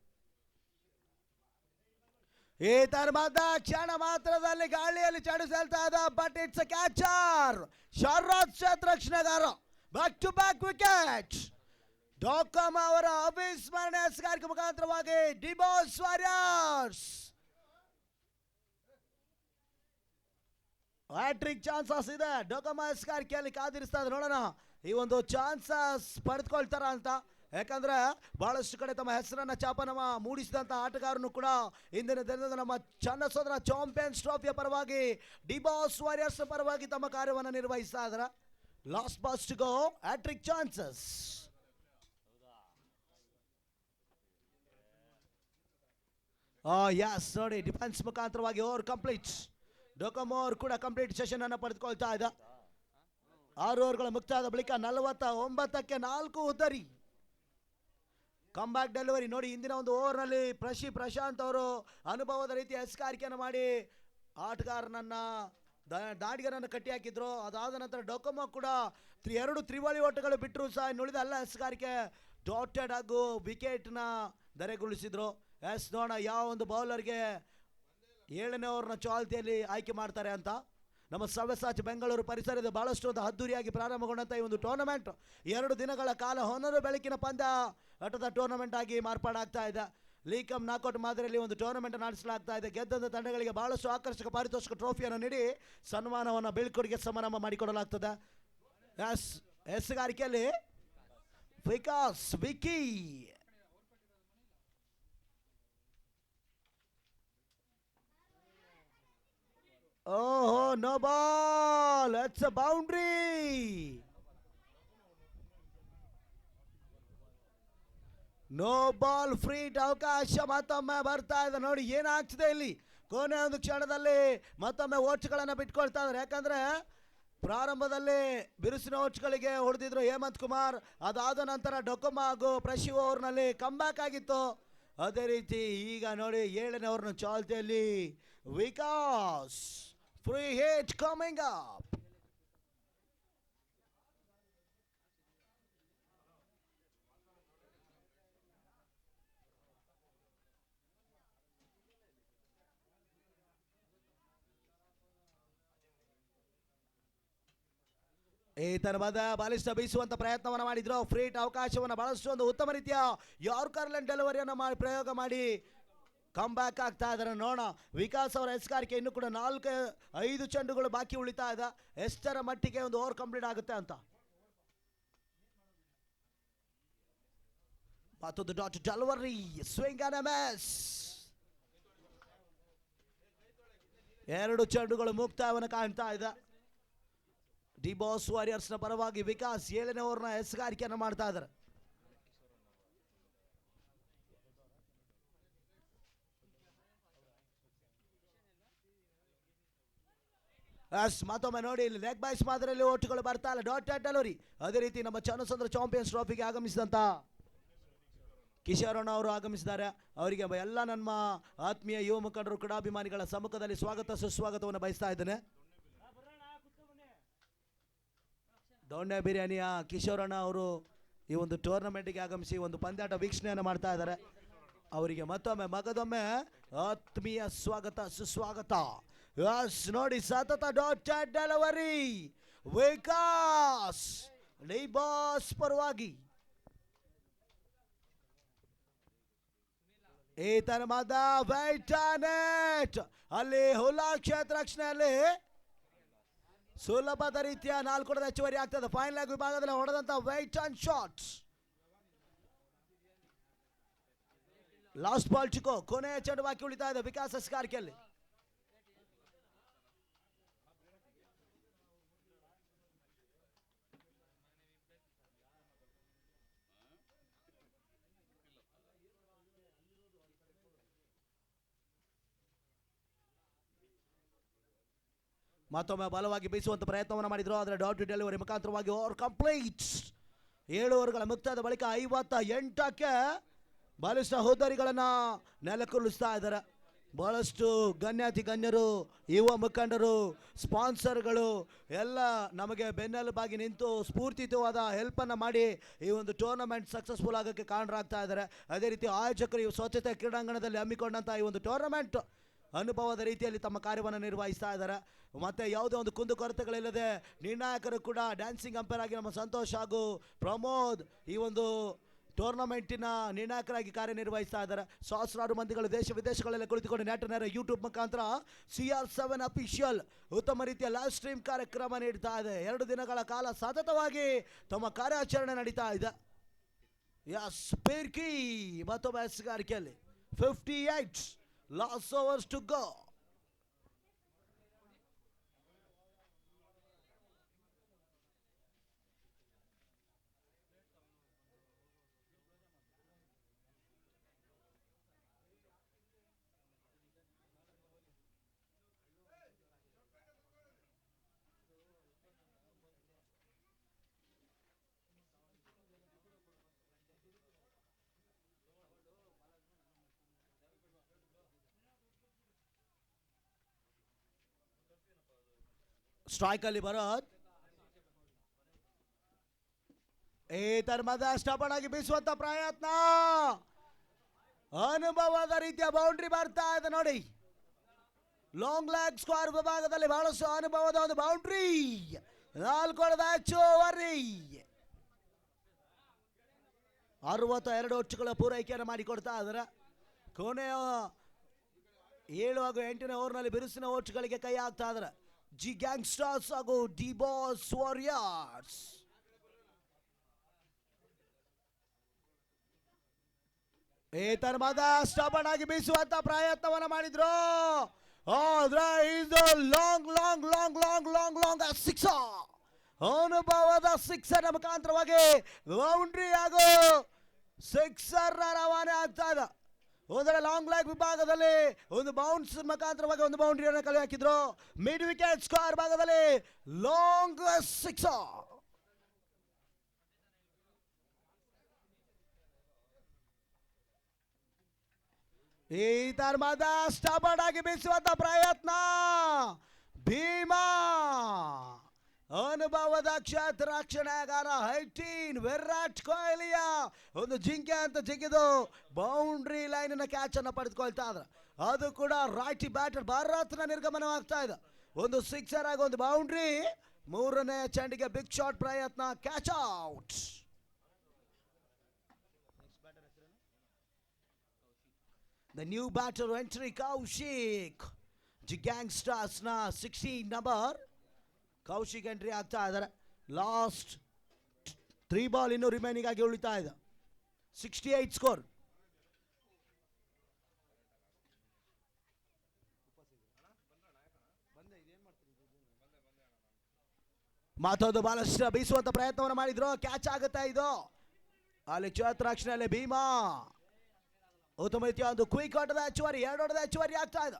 ಈ ತರ್ಮದ ಕ್ಷಣ ಮಾತ್ರದಲ್ಲಿ ಗಾಳಿಯಲ್ಲಿ ಚಡಿಸಲ್ತಾ ಇದ್ದ, ಬಟ್ ಇಟ್ಸ್ ಕ್ಯಾಚರ್ ಶರತ್ ಕ್ಷೇತ್ರಕ್ಷಣಗಾರ. Back to back wicket. ಡಾಕಮ್ ಅವರ ಅವಿಸ್ಮರಣೀಯ ಎಸೆಗಾರಿಕೆ ಮುಖಾಂತರವಾಗಿ ಡಿಬಾಸ್ ವಾರಿಯರ್ಸ್ ಹ್ಯಾಟ್ರಿಕ್ ಚಾನ್ಸಸ್ ಇದೆ. ಡೊಕಮ್ ಎಸೆಗಾರಿಕೆಯಲ್ಲಿ ಕಾದಿರಿಸ್ತಾ ಇದ್ದಾರೆ. ನೋಡೋಣ ಈ ಒಂದು ಚಾನ್ಸಸ್ ಪಡೆದುಕೊಳ್ತಾರ ಅಂತ. ಯಾಕಂದ್ರೆ ಬಹಳಷ್ಟು ಕಡೆ ತಮ್ಮ ಹೆಸರನ್ನ ಚಾಪನಮ ಮೂಡಿಸಿದಂತ ಆಟಗಾರನು ಕೂಡ ಇಂದಿನ ದಿನದ ನಮ್ಮ ಚನ್ನಸೋದರ ಚಾಂಪಿಯನ್ಸ್ ಟ್ರೋಫಿಯ ಪರವಾಗಿ ಡಿಬಾಸ್ ವಾರಿಯರ್ಸ್ ಪರವಾಗಿ ತಮ್ಮ ಕಾರ್ಯವನ್ನು ನಿರ್ವಹಿಸ್ತಾ ಇದ್ದಾರೆ. Last ball to go, hattrick chances. Yes, ನೋಡಿ ಡಿಫೆನ್ಸ್ ಮುಖಾಂತರವಾಗಿ ಓವರ್ ಕಂಪ್ಲೀಟ್. ಡೊಕಮ್ ಓವರ್ ಕೂಡ ಕಂಪ್ಲೀಟ್ ಸೆಷನ್ ಅನ್ನು ಪಡೆದುಕೊಳ್ತಾ ಇದ್ದ. 6 ಓವರ್ಗಳ ಮುಕ್ತಾಯದ ಬಳಿಕ 49ಕ್ಕೆ 4 ಉದ್ದರಿ. ಕಮ್ಬ್ಯಾಕ್ ಡೆಲಿವರಿ ನೋಡಿ. ಇಂದಿನ ಒಂದು ಓವರ್ನಲ್ಲಿ ಪ್ರಶಾಂತ್ ಅವರು ಅನುಭವದ ರೀತಿಯ ಎಸೆಗಾರಿಕೆಯನ್ನು ಮಾಡಿ ಆಟಗಾರನನ್ನ ದಾಡಿಗರನ್ನು ಕಟ್ಟಿ ಹಾಕಿದ್ರು. ಅದಾದ ನಂತರ ಡೊಕೊಮೊ ಕೂಡ 2 ತ್ರಿವಳಿ ಓಟಗಳು ಬಿಟ್ಟರು ಸಹ ಇನ್ನುಳಿದ ಎಲ್ಲ ಎಸೆಗಾರಿಕೆ ಡಾಟೆಡ್ ಹಾಗೂ ವಿಕೆಟ್ನ ಧರೆಗೊಳಿಸಿದ್ರು. ಎಸ್, ನೋಡೋಣ ಯಾವ ಒಂದು ಬೌಲರ್ಗೆ 7ನೇ ಓವರ್ನ ಚಾಲ್ತಿಯಲ್ಲಿ ಆಯ್ಕೆ ಮಾಡ್ತಾರೆ ಅಂತ. ನಮ್ಮ ಸವ್ಯಸಾಚ್ ಬೆಂಗಳೂರು ಪರಿಸರದ ಬಹಳಷ್ಟು ಒಂದು ಅದ್ದೂರಿಯಾಗಿ ಪ್ರಾರಂಭಗೊಂಡಂಥ ಈ ಒಂದು ಟೂರ್ನಮೆಂಟ್ 2 ದಿನಗಳ ಕಾಲ ಹೊನರು ಬೆಳಕಿನ ಪಂದ್ಯ ಆಟದ ಟೂರ್ನಮೆಂಟ್ ಆಗಿ ಮಾರ್ಪಾಡಾಗ್ತಾ ಇದೆ. ಲೀಗ್ ಕಮ್ ನಾಕೌಟ್ ಮಾದರಿಯಲ್ಲಿ ಒಂದು ಟೂರ್ನಮೆಂಟ್ ನಡೆಸಲಾಗ್ತಾ ಇದೆ. ಗೆದ್ದಂಥ ತಂಡಗಳಿಗೆ ಬಹಳಷ್ಟು ಆಕರ್ಷಕ ಪಾರಿತೋಷಿಕ ಟ್ರೋಫಿಯನ್ನು ನೀಡಿ ಸನ್ಮಾನವನ್ನು ಬೀಳ್ಕೊಡುಗೆ ಸಮಾರಂಭ ಮಾಡಿಕೊಡಲಾಗ್ತದೆ. ಎಸ್, ಎಸೆಗಾರಿಕೆಯಲ್ಲಿ ವಿಕಾಸ್ ವಿಕಿ. ಓಹೋ, no ball, it's a boundary. No ball, free ಅವಕಾಶ ಮತ್ತೊಮ್ಮೆ ಬರ್ತಾ ಇದೆ. ನೋಡಿ ಏನಾಗ್ತಿದೆ ಇಲ್ಲಿ. ಕೊನೆ ಒಂದು ಕ್ಷಣದಲ್ಲಿ ಮತ್ತೊಮ್ಮೆ ಓಟ್ಸ್ಗಳನ್ನು ಬಿಟ್ಕೊಳ್ತಾ ಇದ್ದಾರೆ. ಯಾಕಂದ್ರೆ ಪ್ರಾರಂಭದಲ್ಲಿ ಬಿರುಸಿನ ಓಟ್ಸ್ಗಳಿಗೆ ಹೊಡೆದಿದ್ರು ಹೇಮಂತ್ ಕುಮಾರ್. ಅದಾದ ನಂತರ ಡೊಕೊಮ ಹಾಗೂ ಪ್ರಶಿ ಓವರ್ನಲ್ಲಿ ಕಮ್ಬ್ಯಾಕ್ ಆಗಿತ್ತು. ಅದೇ ರೀತಿ ಈಗ ನೋಡಿ 7ನೇ ಓವರ್ನ ಚಾಲ್ತಿಯಲ್ಲಿ Vikas free hit coming up. ಈ ತರವಾದ ಬಾಲಿಷ್ಟ ಬೀಸುವಂತ ಪ್ರಯತ್ನವನ್ನು ಮಾಡಿದ್ರು. ಫ್ರೀಟ್ ಅವಕಾಶವನ್ನು ಬಹಳಷ್ಟು ಒಂದು ಉತ್ತಮ ರೀತಿಯ ಯಾರ್ಕರ್ಲೆಂಡ್ ಡೆಲಿವರಿಯನ್ನು ಮಾಡಿ ಪ್ರಯೋಗ ಮಾಡಿ ಕಮ್ ಬ್ಯಾಕ್ ಆಗ್ತಾ ಇದ್ದಾರೆ. ನೋಡೋಣ ವಿಕಾಸ್ ಅವರ ಎಸೆಗಾರಿಕೆ ಇನ್ನು ಕೂಡ 4-5 ಚೆಂಡುಗಳು ಬಾಕಿ ಉಳಿತಾ ಇದೆ. ಎಷ್ಟರ ಮಟ್ಟಿಗೆ ಒಂದು ಓವರ್ ಕಂಪ್ಲೀಟ್ ಆಗುತ್ತೆ ಅಂತ. ಮತ್ತೊಂದು dot delivery, swing and miss. 2 ಚೆಂಡುಗಳು ಮುಕ್ತಾಯವನ್ನು ಕಾಣ್ತಾ ಇದೆ. ಡಿಬಾಸ್ ವಾರಿಯರ್ಸ್ನ ಪರವಾಗಿ ವಿಕಾಸ್ 7ನೇ ಓವರ್ನ ಎಸೆಗಾರಿಕೆಯನ್ನು ಮಾಡ್ತಾ ಇದ್ದಾರೆ. ಮತ್ತೊಮ್ಮೆ ನೋಡಿ ಇಲ್ಲಿ ಲೆಗ್ ಬೈಸ್ ಮಾದರಿಯಲ್ಲಿ ಓಟುಗಳು ಬರ್ತಾ ಇಲ್ಲ. Dotted delivery. ಅದೇ ರೀತಿ ನಮ್ಮ ಚನ್ನಸಂದ್ರ ಚಾಂಪಿಯನ್ಸ್ ಟ್ರೋಫಿಗೆ ಆಗಮಿಸಿದಂತ ಕಿಶೋರಣ್ಣ ಅವರು ಆಗಮಿಸಿದ್ದಾರೆ. ಅವರಿಗೆ ಎಲ್ಲ ನಮ್ಮ ಆತ್ಮೀಯ ಯುವ ಮುಖಂಡರು ಕ್ರೀಡಾಭಿಮಾನಿಗಳ ಸಮ್ಮುಖದಲ್ಲಿ ಸ್ವಾಗತ ಸುಸ್ವಾಗತವನ್ನು ಬಯಸ್ತಾ ಇದ್ದೇನೆ. ದೊಣ್ಣೆ ಬಿರಿಯಾನಿಯ ಕಿಶೋರಣ್ಣ ಅವರು ಈ ಒಂದು ಟೂರ್ನಮೆಂಟ್ಗೆ ಆಗಮಿಸಿ ಒಂದು ಪಂದ್ಯಾಟ ವೀಕ್ಷಣೆಯನ್ನು ಮಾಡ್ತಾ ಇದ್ದಾರೆ. ಅವರಿಗೆ ಮತ್ತೊಮ್ಮೆ ಮಗದೊಮ್ಮೆ ಆತ್ಮೀಯ ಸ್ವಾಗತ ಸುಸ್ವಾಗತ. ನೋಡಿ ಸತತ ಡಾಟೆಡ್ ಡೆಲಿವರಿ ವಿಕಾಸ್ ಡಿಬಾಸ್ ಪರವಾಗಿ. ಈ ತರವಾದ ವೈಟಾನೆಟ್ ಅಲ್ಲಿ ಹುಲ್ಲಾ ಕ್ಷೇತ್ರ ರಕ್ಷಣೆಯಲ್ಲಿ ಸುಲಭದ ರೀತಿಯ 4 ಹೆಚ್ಚುವರಿ ಆಗ್ತದೆ. ಫೈನಲ್ ಆಗಿ ವಿಭಾಗದಲ್ಲಿ ಹೊಡೆದಂತ white and shot. Last ball ಚಿಕೋ. ಕೊನೆಯ ಚೆಂಡು ಬಾಕಿ ಉಳಿತಾ ಇದೆ ವಿಕಾಸ್ ಎಸೆಗಾರಿಕೆಯಲ್ಲಿ. ಮತ್ತೊಮ್ಮೆ ಬಲವಾಗಿ ಬೀಸುವಂತ ಪ್ರಯತ್ನವನ್ನು ಮಾಡಿದ್ರು. ಆದರೆ ಡಾಟ್ ಡೆಲಿವರಿ ಮುಖಾಂತರವಾಗಿ ಓವರ್ ಕಂಪ್ಲೀಟ್. 7 ಓವರ್ಗಳ ಮುಕ್ತಾಯದ ಬಳಿಕ 58ಕ್ಕೆ ಬಲಿಷ್ಠ ಹೋದರಿಗಳನ್ನು ನೆಲಕ್ಕುರುಳಿಸ್ತಾ ಇದ್ದಾರೆ. ಬಹಳಷ್ಟು ಗಣ್ಯರು, ಯುವ ಮುಖಂಡರು, ಸ್ಪಾನ್ಸರ್ಗಳು ಎಲ್ಲ ನಮಗೆ ಬೆನ್ನೆಲುಬಾಗಿ ನಿಂತು ಸ್ಫೂರ್ತಿಯುತವಾದ ಹೆಲ್ಪನ್ನು ಮಾಡಿ ಈ ಒಂದು ಟೂರ್ನಮೆಂಟ್ ಸಕ್ಸಸ್ಫುಲ್ ಆಗೋಕ್ಕೆ ಕಾರಣರಾಗ್ತಾ ಇದ್ದಾರೆ. ಅದೇ ರೀತಿ ಆಯೋಜಕರು ಈ ಸ್ವಚ್ಛತೆ ಕ್ರೀಡಾಂಗಣದಲ್ಲಿ ಹಮ್ಮಿಕೊಂಡಂಥ ಈ ಒಂದು ಟೂರ್ನಮೆಂಟ್ ಅನುಭವದ ರೀತಿಯಲ್ಲಿ ತಮ್ಮ ಕಾರ್ಯವನ್ನು ನಿರ್ವಹಿಸ್ತಾ ಇದ್ದಾರೆ. ಮತ್ತೆ ಯಾವುದೇ ಒಂದು ಕುಂದು ಕೊರತೆಗಳಿಲ್ಲದೆ ನಿರ್ಣಾಯಕರು ಕೂಡ ಡ್ಯಾನ್ಸಿಂಗ್ ಅಂಪೈರ್ ಆಗಿ ನಮ್ಮ ಸಂತೋಷ್ ಹಾಗೂ ಪ್ರಮೋದ್ ಈ ಒಂದು ಟೂರ್ನಮೆಂಟಿನ ನಿರ್ಣಾಯಕರಾಗಿ ಕಾರ್ಯನಿರ್ವಹಿಸ್ತಾ ಇದ್ದಾರೆ. ಸಹಸ್ರಾರು ಮಂದಿಗಳು ದೇಶ ವಿದೇಶಗಳಲ್ಲಿ ಕುಳಿತುಕೊಂಡು ನೇರ ಯೂಟ್ಯೂಬ್ ಮುಖಾಂತರ CR7 ಅಫಿಷಿಯಲ್ ಉತ್ತಮ ರೀತಿಯ ಲೈವ್ ಸ್ಟ್ರೀಮ್ ಕಾರ್ಯಕ್ರಮ ನೀಡ್ತಾ ಇದೆ. 2 ದಿನಗಳ ಕಾಲ ಸತತವಾಗಿ ತಮ್ಮ ಕಾರ್ಯಾಚರಣೆ ನಡೀತಾ ಇದೆ. ಎಸ್ ಪಿರ್ಕಿ ಮತ್ತೊಬ್ಬ ಎಸ್ಗಾರಿಕೆಯಲ್ಲಿ 58 last overs to go. Strike ಅಲ್ಲಿ ಭರತ್ ಸ್ಟಬನ್ ಆಗಿ ಬೀಸುವಂತ ಪ್ರಯತ್ನ, ಅನುಭವದ ರೀತಿಯ ಬೌಂಡ್ರಿ ಬರ್ತಾ ಇದೆ ನೋಡಿ. ಲಾಂಗ್ ಲೆಗ್ ಸ್ಕ್ವೇರ್ ವಿಭಾಗದಲ್ಲಿ ಬಹಳಷ್ಟು ಅನುಭವದ ಒಂದು ಬೌಂಡ್ರಿ. 4 ಹೆಚ್ಚುವರಿ 62 ಒಚ್ಚುಗಳ ಪೂರೈಕೆಯನ್ನು ಮಾಡಿಕೊಡ್ತಾ ಇದ್ದಾರೆ. ಕೊನೆಯ 7 ಹಾಗೂ 8ನೇ ಓವರ್ನಲ್ಲಿ ಬಿರುಸಿನ ಓಟ್ಗಳಿಗೆ ಕೈ ಹಾಕ್ತಾ ಇದ್ದಾರೆ ಜಿ ಗ್ಯಾಂಗ್ಸ್ಟರ್ಸ್ ಹಾಗೂ ಡಿ ಬಾಸ್ ವಾರಿಯರ್ಸ್. ಸ್ಟಬನ್ ಆಗಿ ಬೀಸುವಂತ ಪ್ರಯತ್ನವನ್ನ ಮಾಡಿದ್ರು. Long long long long long long sixer, ಅನುಭವದ ಸಿಕ್ಸರ್ ಮುಖಾಂತರವಾಗಿ ಬೌಂಡ್ರಿ ಹಾಗೂ ಸಿಕ್ಸರ್ ರವಾನೆ ಆಗ್ತಾ ಇದೆ. ಒಂದರ ಲಾಂಗ್ ಲೆಗ್ ವಿಭಾಗದಲ್ಲಿ ಒಂದು ಬೌನ್ಸ್ ಮುಖಾಂತರವಾಗಿ ಒಂದು ಬೌಂಡ್ರಿಯನ್ನು ಕಲೆ ಹಾಕಿದ್ರು. ಮಿಡ್ ವಿಕೆಟ್ ಸ್ಕ್ವೇರ್ ಭಾಗದಲ್ಲಿ ಲಾಂಗ್ ಸಿಕ್ಸರ್. ಈ ತರ್ಮದ ಸ್ಟಬನ್ ಆಗಿ ಬೀಸುವಂತ ಪ್ರಯತ್ನ, ಭೀಮಾ ಅನುಭವದ ಕ್ಷೇತ್ರ ರಕ್ಷಣೆಗಾರ 18 ವಿರಾಟ್ ಕೊಹ್ಲಿಯ ಒಂದು ಜಿಂಕೆ ಅಂತ ಜಿಗಿದು ಬೌಂಡ್ರಿ ಲೈನ್ ಕ್ಯಾಚ್ ಅನ್ನು ಪಡೆದುಕೊಳ್ತಾ ಇದ್ರು. ಅದು ಕೂಡ ರೈಟಿ ಬ್ಯಾಟರ್ ಭಾರತನ ನಿರ್ಗಮನವಾಗ್ತಾ ಇದೆ. ಒಂದು ಸಿಕ್ಸರ್ ಆಗಿ ಒಂದು ಬೌಂಡ್ರಿ. 3ನೇ ಚೆಂಡಿಗೆ ಬಿಗ್ ಶಾಟ್ ಪ್ರಯತ್ನ, catch out. The new batter entry Kaushik. G gangsters ನ 16 ನಂಬರ್ ಕೌಶಿಕ್ ಎಂಟ್ರಿ ಆಗ್ತಾ ಇದ್ದಾರೆ. ಲಾಸ್ಟ್ 3 ಬಾಲ್ ಇನ್ನೂ ರಿಮೈನಿಂಗ್ ಆಗಿ ಉಳಿತಾ ಇದೆ. 68 ಸ್ಕೋರ್. ಮತ್ತೊಂದು ಬಾಲಷ್ಟು ಬೀಸುವಂತ ಪ್ರಯತ್ನವನ್ನು ಮಾಡಿದ್ರು. ಕ್ಯಾಚ್ ಆಗುತ್ತೆ ಇದು. ಅಲ್ಲಿ ಕ್ಷೇತ್ರ ರಕ್ಷಣೆಯಲ್ಲಿ ಭೀಮಾ ಉತ್ತಮ ರೀತಿಯ ಒಂದು ಕ್ವಿಕ್ ಆಟದ ಹೆಚ್ಚುವರಿ, 2 ಓಟದ ಹೆಚ್ಚುವರಿ ಆಗ್ತಾ ಇದೆ.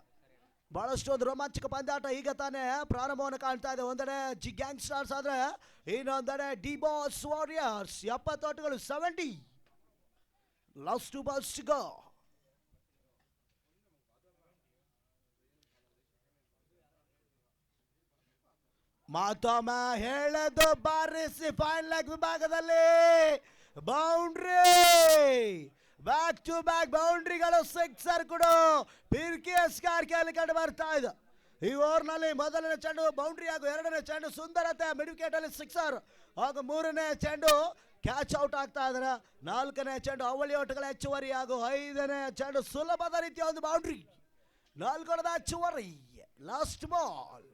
ಬಹಳಷ್ಟು ಒಂದು ರೋಮಾಂಚಕ ಪಂದ್ಯಾಟ ಈಗ ತಾನೇ ಪ್ರಾರಂಭವನ್ನು ಕಾಣ್ತಾ ಇದೆ. ಒಂದೆಡೆ ಜಿ ಗ್ಯಾಂಗ್ಸ್ಟರ್ಸ್ ಆದ್ರೆ ಇನ್ನೊಂದೆಡೆ ಡಿ ಬಾಸ್ ವಾರಿಯರ್ಸ್. 70 ಓಟಗಳು 70. Last 2 balls to go. ಮತ್ತೊಮ್ಮೆ ಹೇಳದು ಬಾರಿಸಿ ಫೈನ್ ಲೆಗ್ ವಿಭಾಗದಲ್ಲಿ ಬೌಂಡ್ರಿ. ಬ್ಯಾಕ್ ಟು ಬ್ಯಾಕ್ ಬೌಂಡ್ರಿಗಳು, ಸಿಕ್ಸರ್ ಕೂಡ ಪಿರ್ಕಿ ಎಸ್ಗಾರಿಕೆಯಲ್ಲಿ ಕಂಡು ಬರ್ತಾ ಇದೆ. ಈ ಓವರ್ನಲ್ಲಿ ಮೊದಲನೇ ಚೆಂಡು ಬೌಂಡ್ರಿ ಹಾಗೂ 2ನೇ ಚೆಂಡು ಸುಂದರತೆ ಮಿಡ್ ವಿಕೆಟ್ ಅಲ್ಲಿ ಸಿಕ್ಸರ್ ಹಾಗೂ 3ನೇ ಚೆಂಡು ಕ್ಯಾಚ್ ಔಟ್ ಆಗ್ತಾ ಇದ್ದಾರೆ. 4ನೇ ಚೆಂಡು ಅವಳಿ ಓಟಗಳ ಹೆಚ್ಚುವರಿ ಹಾಗೂ 5ನೇ ಚೆಂಡು ಸುಲಭದ ರೀತಿಯ ಒಂದು ಬೌಂಡ್ರಿ. 4 ಓಟದ ಹೆಚ್ಚುವರಿ. Last ball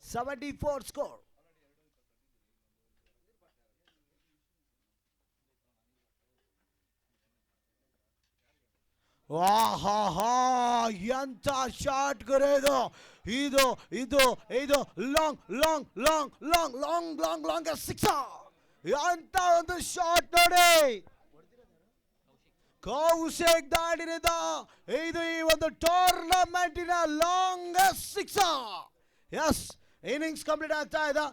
74 score. ಎಂತ ಶಾಟ್ ಗುರೇದು. ಇದು ಇದು ಇದು long long long long long long long sixer. ಎಂತ ಒಂದು ಶಾಟ್ ನೋಡಿ. ಕೌಶಿಕ್ ದಾಡಿನಿಂದ ಇದು ಈ ಒಂದು ಟೂರ್ನಮೆಂಟಿನ longest sixer. Yes, innings complete ಆಗ್ತಾ ಇದೆ.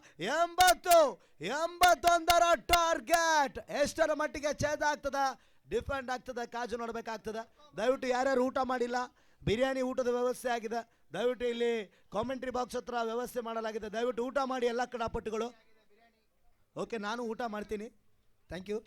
81ರ ಟಾರ್ಗೆಟ್ ಎಷ್ಟರ ಮಟ್ಟಿಗೆ ಛೇದ ಆಗ್ತದೆ, ಡಿಫೆಂಡ್ ಆಗ್ತದೆ, ಕಾಜು ನೋಡಬೇಕಾಗ್ತದೆ. ದಯವಿಟ್ಟು ಯಾರ್ಯಾರು ಊಟ ಮಾಡಿಲ್ಲ, ಬಿರಿಯಾನಿ ಊಟದ ವ್ಯವಸ್ಥೆ ಆಗಿದೆ. ದಯವಿಟ್ಟು ಇಲ್ಲಿ ಕಾಮೆಂಟ್ರಿ ಬಾಕ್ಸ್ ಹತ್ರ ವ್ಯವಸ್ಥೆ ಮಾಡಲಾಗಿದೆ. ದಯವಿಟ್ಟು ಊಟ ಮಾಡಿ ಎಲ್ಲ ಕ್ರೀಡಾಪಟುಗಳು. ಓಕೆ, ನಾನು ಊಟ ಮಾಡ್ತೀನಿ. Thank you.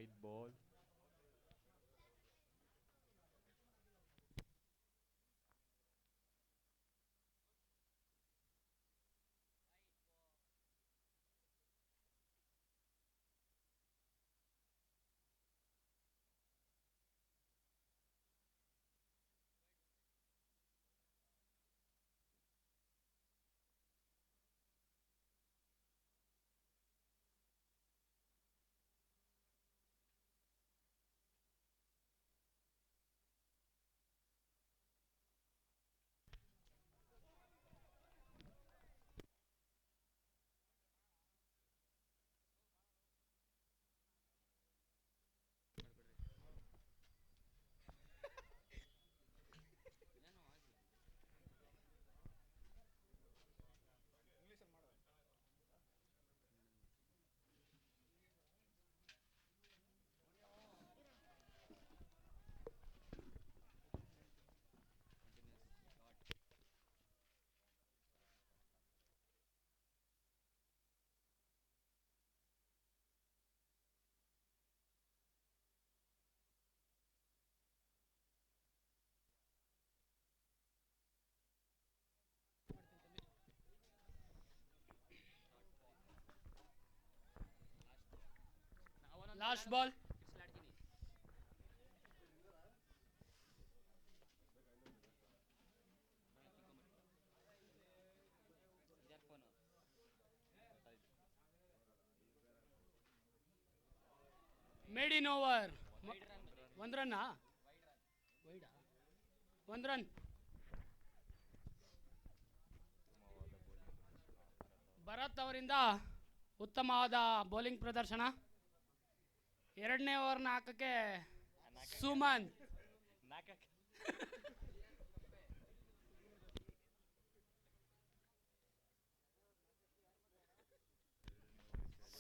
White ball.
Last ball. Made in over. One run. Wide. One run. Bharath ಅವರಿಂದ ಉತ್ತಮವಾದ ಬೌಲಿಂಗ್ ಪ್ರದರ್ಶನ. ಎರಡನೇ ಓವರ್ನ ಹಾಕಕ್ಕೆ ಸುಮಂತ್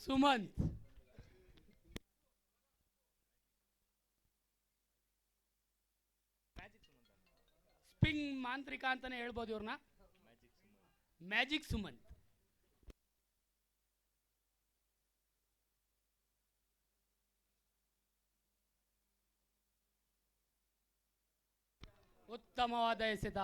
ಸುಮಂತ್ ಸ್ಪಿಂಗ್ ಮಾಂತ್ರಿಕ ಅಂತಾನೆ ಹೇಳ್ಬೋದು ಇವ್ರನ್ನ. ಮ್ಯಾಜಿಕ್ ಸುಮಂತ್. ಉತ್ತಮವಾದ ಎಸೆತ.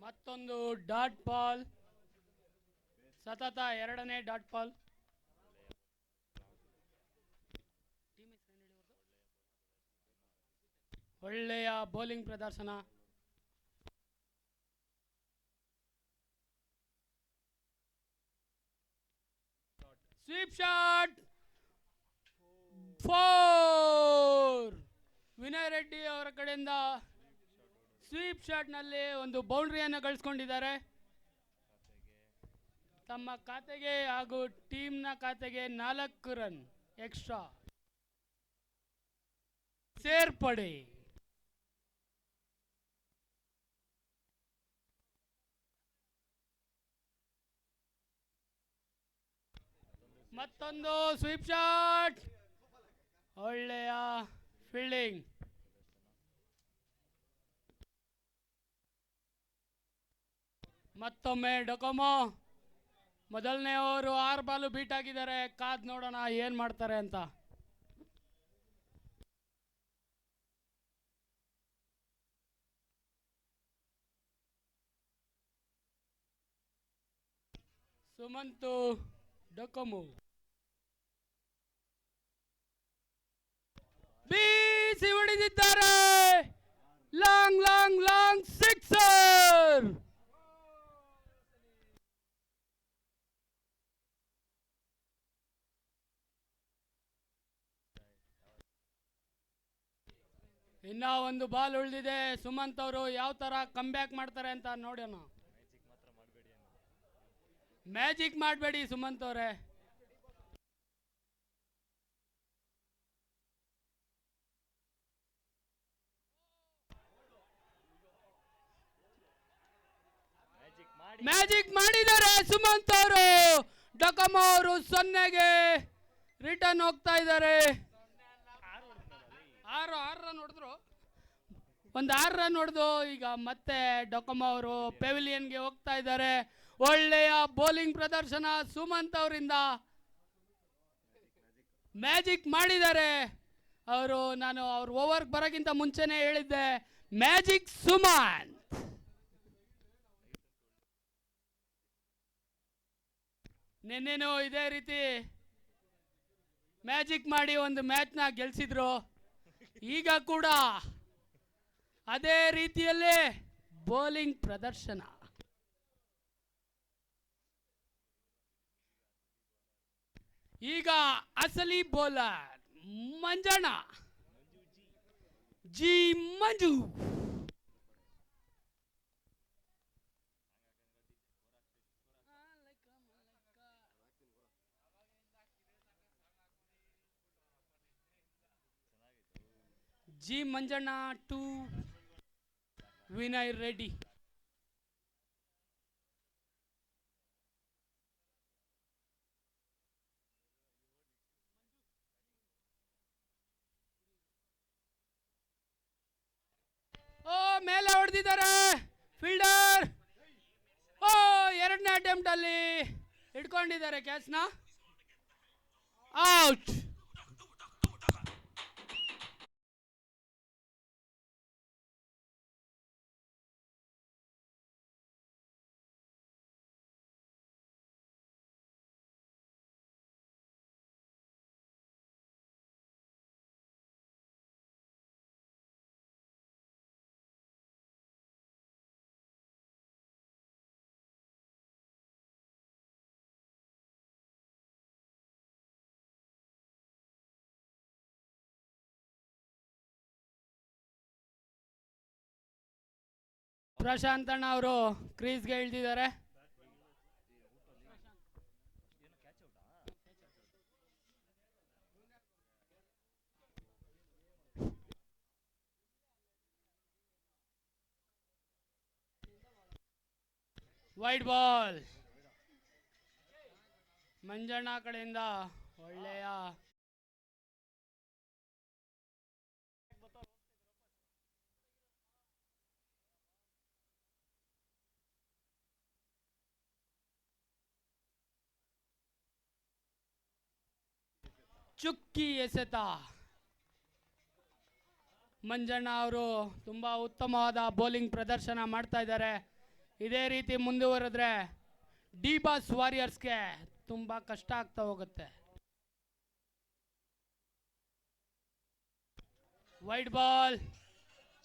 ಮತ್ತೊಂದು ಡಾಟ್ ಬಾಲ್. ಸತತ ಎರಡನೇ ಡಾಟ್ ಬಾಲ್. ಒಳ್ಳೆಯ ಬೌಲಿಂಗ್ ಪ್ರದರ್ಶನ. Sweep shot. 4. ವಿನಯ್ ರೆಡ್ಡಿ ಅವರ ಕಡೆಯಿಂದ ಸ್ವೀಪ್ ಶಾಟ್ನಲ್ಲಿ ಒಂದು ಬೌಂಡ್ರಿಯನ್ನು ಗಳಿಸ್ಕೊಂಡಿದ್ದಾರೆ. ತಮ್ಮ ಖಾತೆಗೆ ಹಾಗೂ ಟೀಮ್ನ ಖಾತೆಗೆ 4 ರನ್ ಎಕ್ಸ್ಟ್ರಾ ಸೇರ್ಪಡೆ. ಮತ್ತೊಂದು ಸ್ವೀಪ್ ಶಾಟ್. ಒಳ್ಳೆಯ ಫೀಲ್ಡಿಂಗ್. ಮತ್ತೊಮ್ಮೆ ಡೊಕೊಮೊ. ಮೊದಲನೇ ಓವರು 6 ಬಾಲು ಬೀಟ್ ಆಗಿದ್ದಾರೆ. ಕಾದ್ ನೋಡೋಣ ಏನ್ ಮಾಡ್ತಾರೆ ಅಂತ. ಸುಮಂತು ಡೊಕೊಮೊ ಬೀಸಿ ಹೊಡೆದಿದ್ದಾರೆ. Long long long sixer. ಇನ್ನ ಒಂದು ಬಾಲ್ ಉಳಿದಿದೆ. ಸುಮಂತ್ ಅವರು ಯಾವ ತರ ಕಮ್ ಬ್ಯಾಕ್ ಮಾಡ್ತಾರೆ ಅಂತ ನೋಡೋಣ. ಮ್ಯಾಜಿಕ್ ಮಾಡಬೇಡಿ ಸುಮಂತ್ ಅವರೇ. ಮ್ಯಾಜಿಕ್ ಮಾಡಿದ್ದಾರೆ ಸುಮಂತ್ ಅವರು. ಡಕಮ ಅವರು 0ಗೆ ರಿಟರ್ನ್ ಹೋಗ್ತಾ ಇದ್ದಾರೆ. 6 ರನ್ ಹೊಡೆದ್ರು, ಒಂದು 6 ರನ್ ಹೊಡೆದು ಈಗ ಮತ್ತೆ ಡೊಕೊಮ ಅವರು ಪೆವಿಲಿಯನ್ಗೆ ಹೋಗ್ತಾ ಇದ್ದಾರೆ. ಒಳ್ಳೆಯ ಬೌಲಿಂಗ್ ಪ್ರದರ್ಶನ ಸುಮಂತ್ ಅವರಿಂದ, ಮ್ಯಾಜಿಕ್ ಮಾಡಿದ್ದಾರೆ ಅವರು. ನಾನು ಅವ್ರ ಓವರ್ ಬರೋಕ್ಕಿಂತ ಮುಂಚೆನೆ ಹೇಳಿದ್ದೆ, ಮ್ಯಾಜಿಕ್ ಸುಮಂತ್. ನಿನ್ನೆನೂ ಇದೇ ರೀತಿ ಮ್ಯಾಜಿಕ್ ಮಾಡಿ ಒಂದು ಮ್ಯಾಚ್ನ ಗೆಲ್ಸಿದ್ರು. ಈಗ ಕೂಡ ಅದೇ ರೀತಿಯಲ್ಲೇ ಬೌಲಿಂಗ್ ಪ್ರದರ್ಶನ. ಈಗ ಅಸಲಿ bowler Manjanna, G Manju. G Manjanna to Vinay Reddy. Oh, ಮೇಲೆ ಹೊಡೆದಿದ್ದಾರೆ ಫೀಲ್ಡರ್. ಓ, 2ನೇ ಅಟೆಂಪ್ಟ್ ಅಲ್ಲಿ ಹಿಡ್ಕೊಂಡಿದ್ದಾರೆ ಕ್ಯಾಚ್ನ. ಔಟ್. ಪ್ರಶಾಂತ್ ಅಣ್ಣ ಅವರು ಕ್ರೀಸ್ಗೆ ಇಳಿದಿದ್ದಾರೆ. ವೈಡ್ ಬಾಲ್ ಮಂಜಣ್ಣ ಕಡೆಯಿಂದ. ಒಳ್ಳೆಯ ಚುಕ್ಕಿ ಎಸೆತ. ಮಂಜಣ್ಣ ಅವರು ತುಂಬ ಉತ್ತಮವಾದ ಬೌಲಿಂಗ್ ಪ್ರದರ್ಶನ ಮಾಡ್ತಾ ಇದ್ದಾರೆ. ಇದೇ ರೀತಿ ಮುಂದುವರೆದ್ರೆ ಡಿ ಬಾಸ್ ವಾರಿಯರ್ಸ್ಗೆ ತುಂಬ ಕಷ್ಟ ಆಗ್ತಾ ಹೋಗುತ್ತೆ. Wide ball,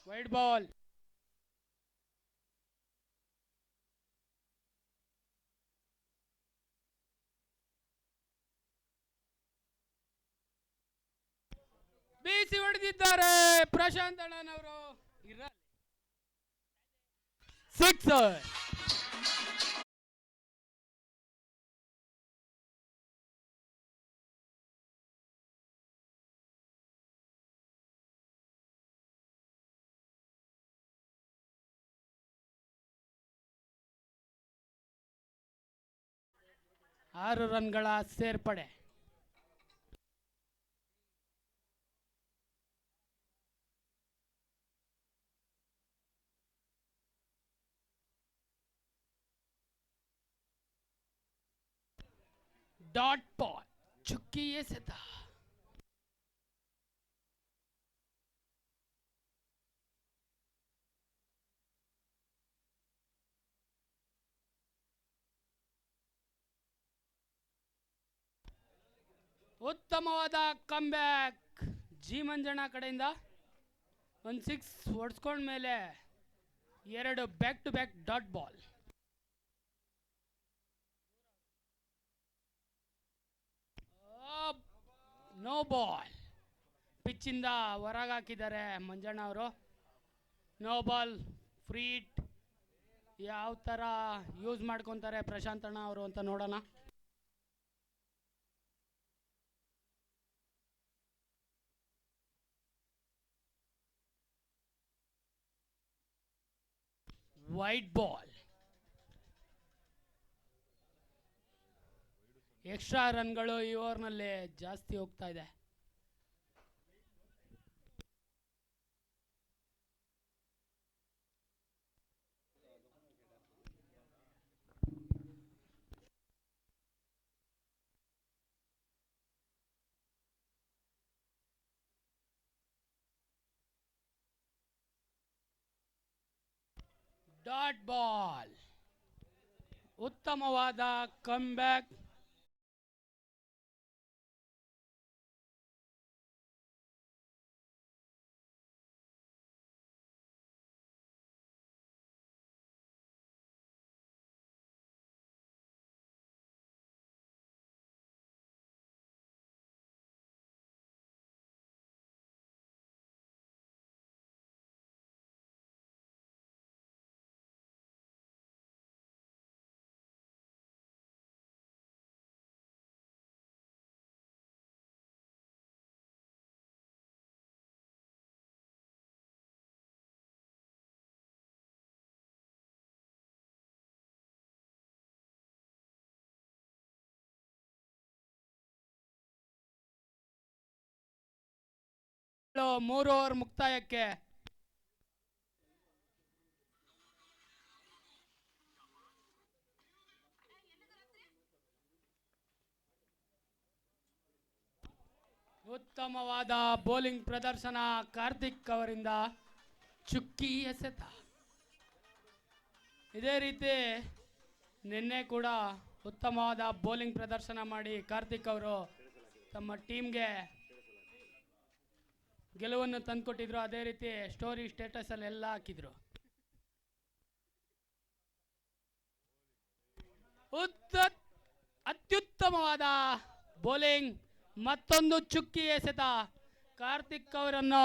wide ball. ಬೀಸಿ ಹೊಡೆದಿದ್ದಾರೆ ಪ್ರಶಾಂತ್ ಅಣ್ಣನವರು. 6. ಆರು ರನ್ಗಳ ಸೇರ್ಪಡೆ. ಡಾಟ್ ಬಾಲ್, ಚುಕ್ಕಿ ಎಸೆತ. ಉತ್ತಮವಾದ ಕಮ್ಬ್ಯಾಕ್ ಜಿ ಮಂಜಣ್ಣ ಕಡೆಯಿಂದ. ಒಂದು 6 ಹೊಡ್ಸ್ಕೊಂಡ ಮೇಲೆ 2 back to back dot ball. No ball. ಪಿಚ್ಚಿಂದ ಹೊರಗೆ ಹಾಕಿದ್ದಾರೆ ಮಂಜಣ್ಣ ಅವರು. ನೋ ಬಾಲ್, ಫ್ರೀ ಹಿಟ್ ಯಾವ ಥರ ಯೂಸ್ ಮಾಡ್ಕೊತಾರೆ ಪ್ರಶಾಂತ್ ಅಣ್ಣ ಅವರು ಅಂತ ನೋಡೋಣ. Wide ball. ಎಕ್ಸ್ಟ್ರಾ ರನ್ಗಳು ಈ ಓವರ್ನಲ್ಲಿ ಜಾಸ್ತಿ ಹೋಗ್ತಾ ಇದೆ. ಡಾಟ್ ಬಾಲ್, ಉತ್ತಮವಾದ ಕಮ್ಬ್ಯಾಕ್. ಮೂರು ಓವರ್ ಮುಕ್ತಾಯಕ್ಕೆ. ಉತ್ತಮವಾದ ಬೌಲಿಂಗ್ ಪ್ರದರ್ಶನ ಕಾರ್ತಿಕ್ ಅವರಿಂದ. ಚುಕ್ಕಿ ಎಸೆತ. ಇದೇ ರೀತಿ ನಿನ್ನೆ ಕೂಡ ಉತ್ತಮವಾದ ಬೌಲಿಂಗ್ ಪ್ರದರ್ಶನ ಮಾಡಿ ಕಾರ್ತಿಕ್ ಅವರು ತಮ್ಮ ಟೀಮ್ಗೆ ಗೆಲುವನ್ನು ತಂದುಕೊಟ್ಟಿದ್ರು. ಅದೇ ರೀತಿ ಸ್ಟೋರಿ ಸ್ಟೇಟಸ್ ಅಲ್ಲಿ ಎಲ್ಲ ಹಾಕಿದ್ರು. ಅತ್ಯುತ್ತಮವಾದ ಬೌಲಿಂಗ್, ಮತ್ತೊಂದು ಚುಕ್ಕಿ ಎಸೆತ ಕಾರ್ತಿಕ್ ಅವರನ್ನು.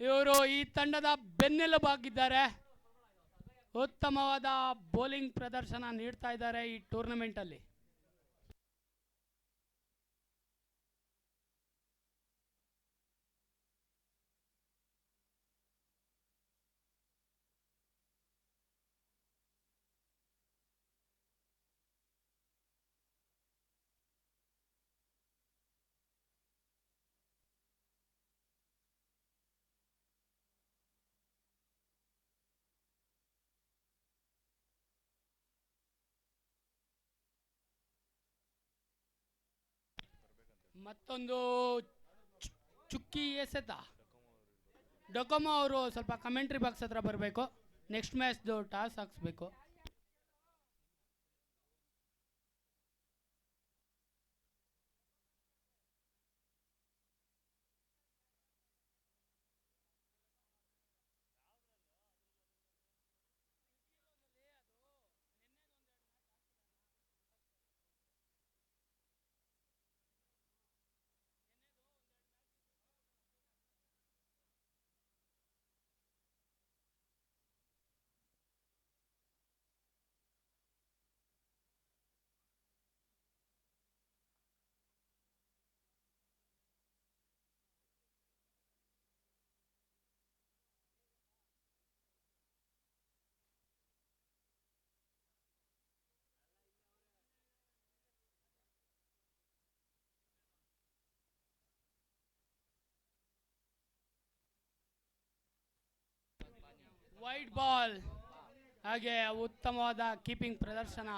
ಇವರು ಈ ತಂಡದ ಬೆನ್ನೆಲುಬಾಗಿದ್ದಾರೆ. ಉತ್ತಮವಾದ ಬೌಲಿಂಗ್ ಪ್ರದರ್ಶನ ನೀಡ್ತಾ ಇದ್ದಾರೆ ಈ ಟೂರ್ನಮೆಂಟ್ ಅಲ್ಲಿ. ಮತ್ತೊಂದು ಚುಕ್ಕಿ ಎಸೆತ. ಡೊಕೊಮೋ ಅವರು ಸ್ವಲ್ಪ ಕಮೆಂಟ್ರಿ ಬಾಕ್ಸ್ ಹತ್ರ ಬರಬೇಕು. ನೆಕ್ಸ್ಟ್ ಮ್ಯಾಚ್ದು ಟಾಸ್ ಹಾಕ್ಸ್ಬೇಕು. ವೈಡ್ ಬಾಲ್, ಹಾಗೆ ಉತ್ತಮವಾದ ಕೀಪಿಂಗ್ ಪ್ರದರ್ಶನ.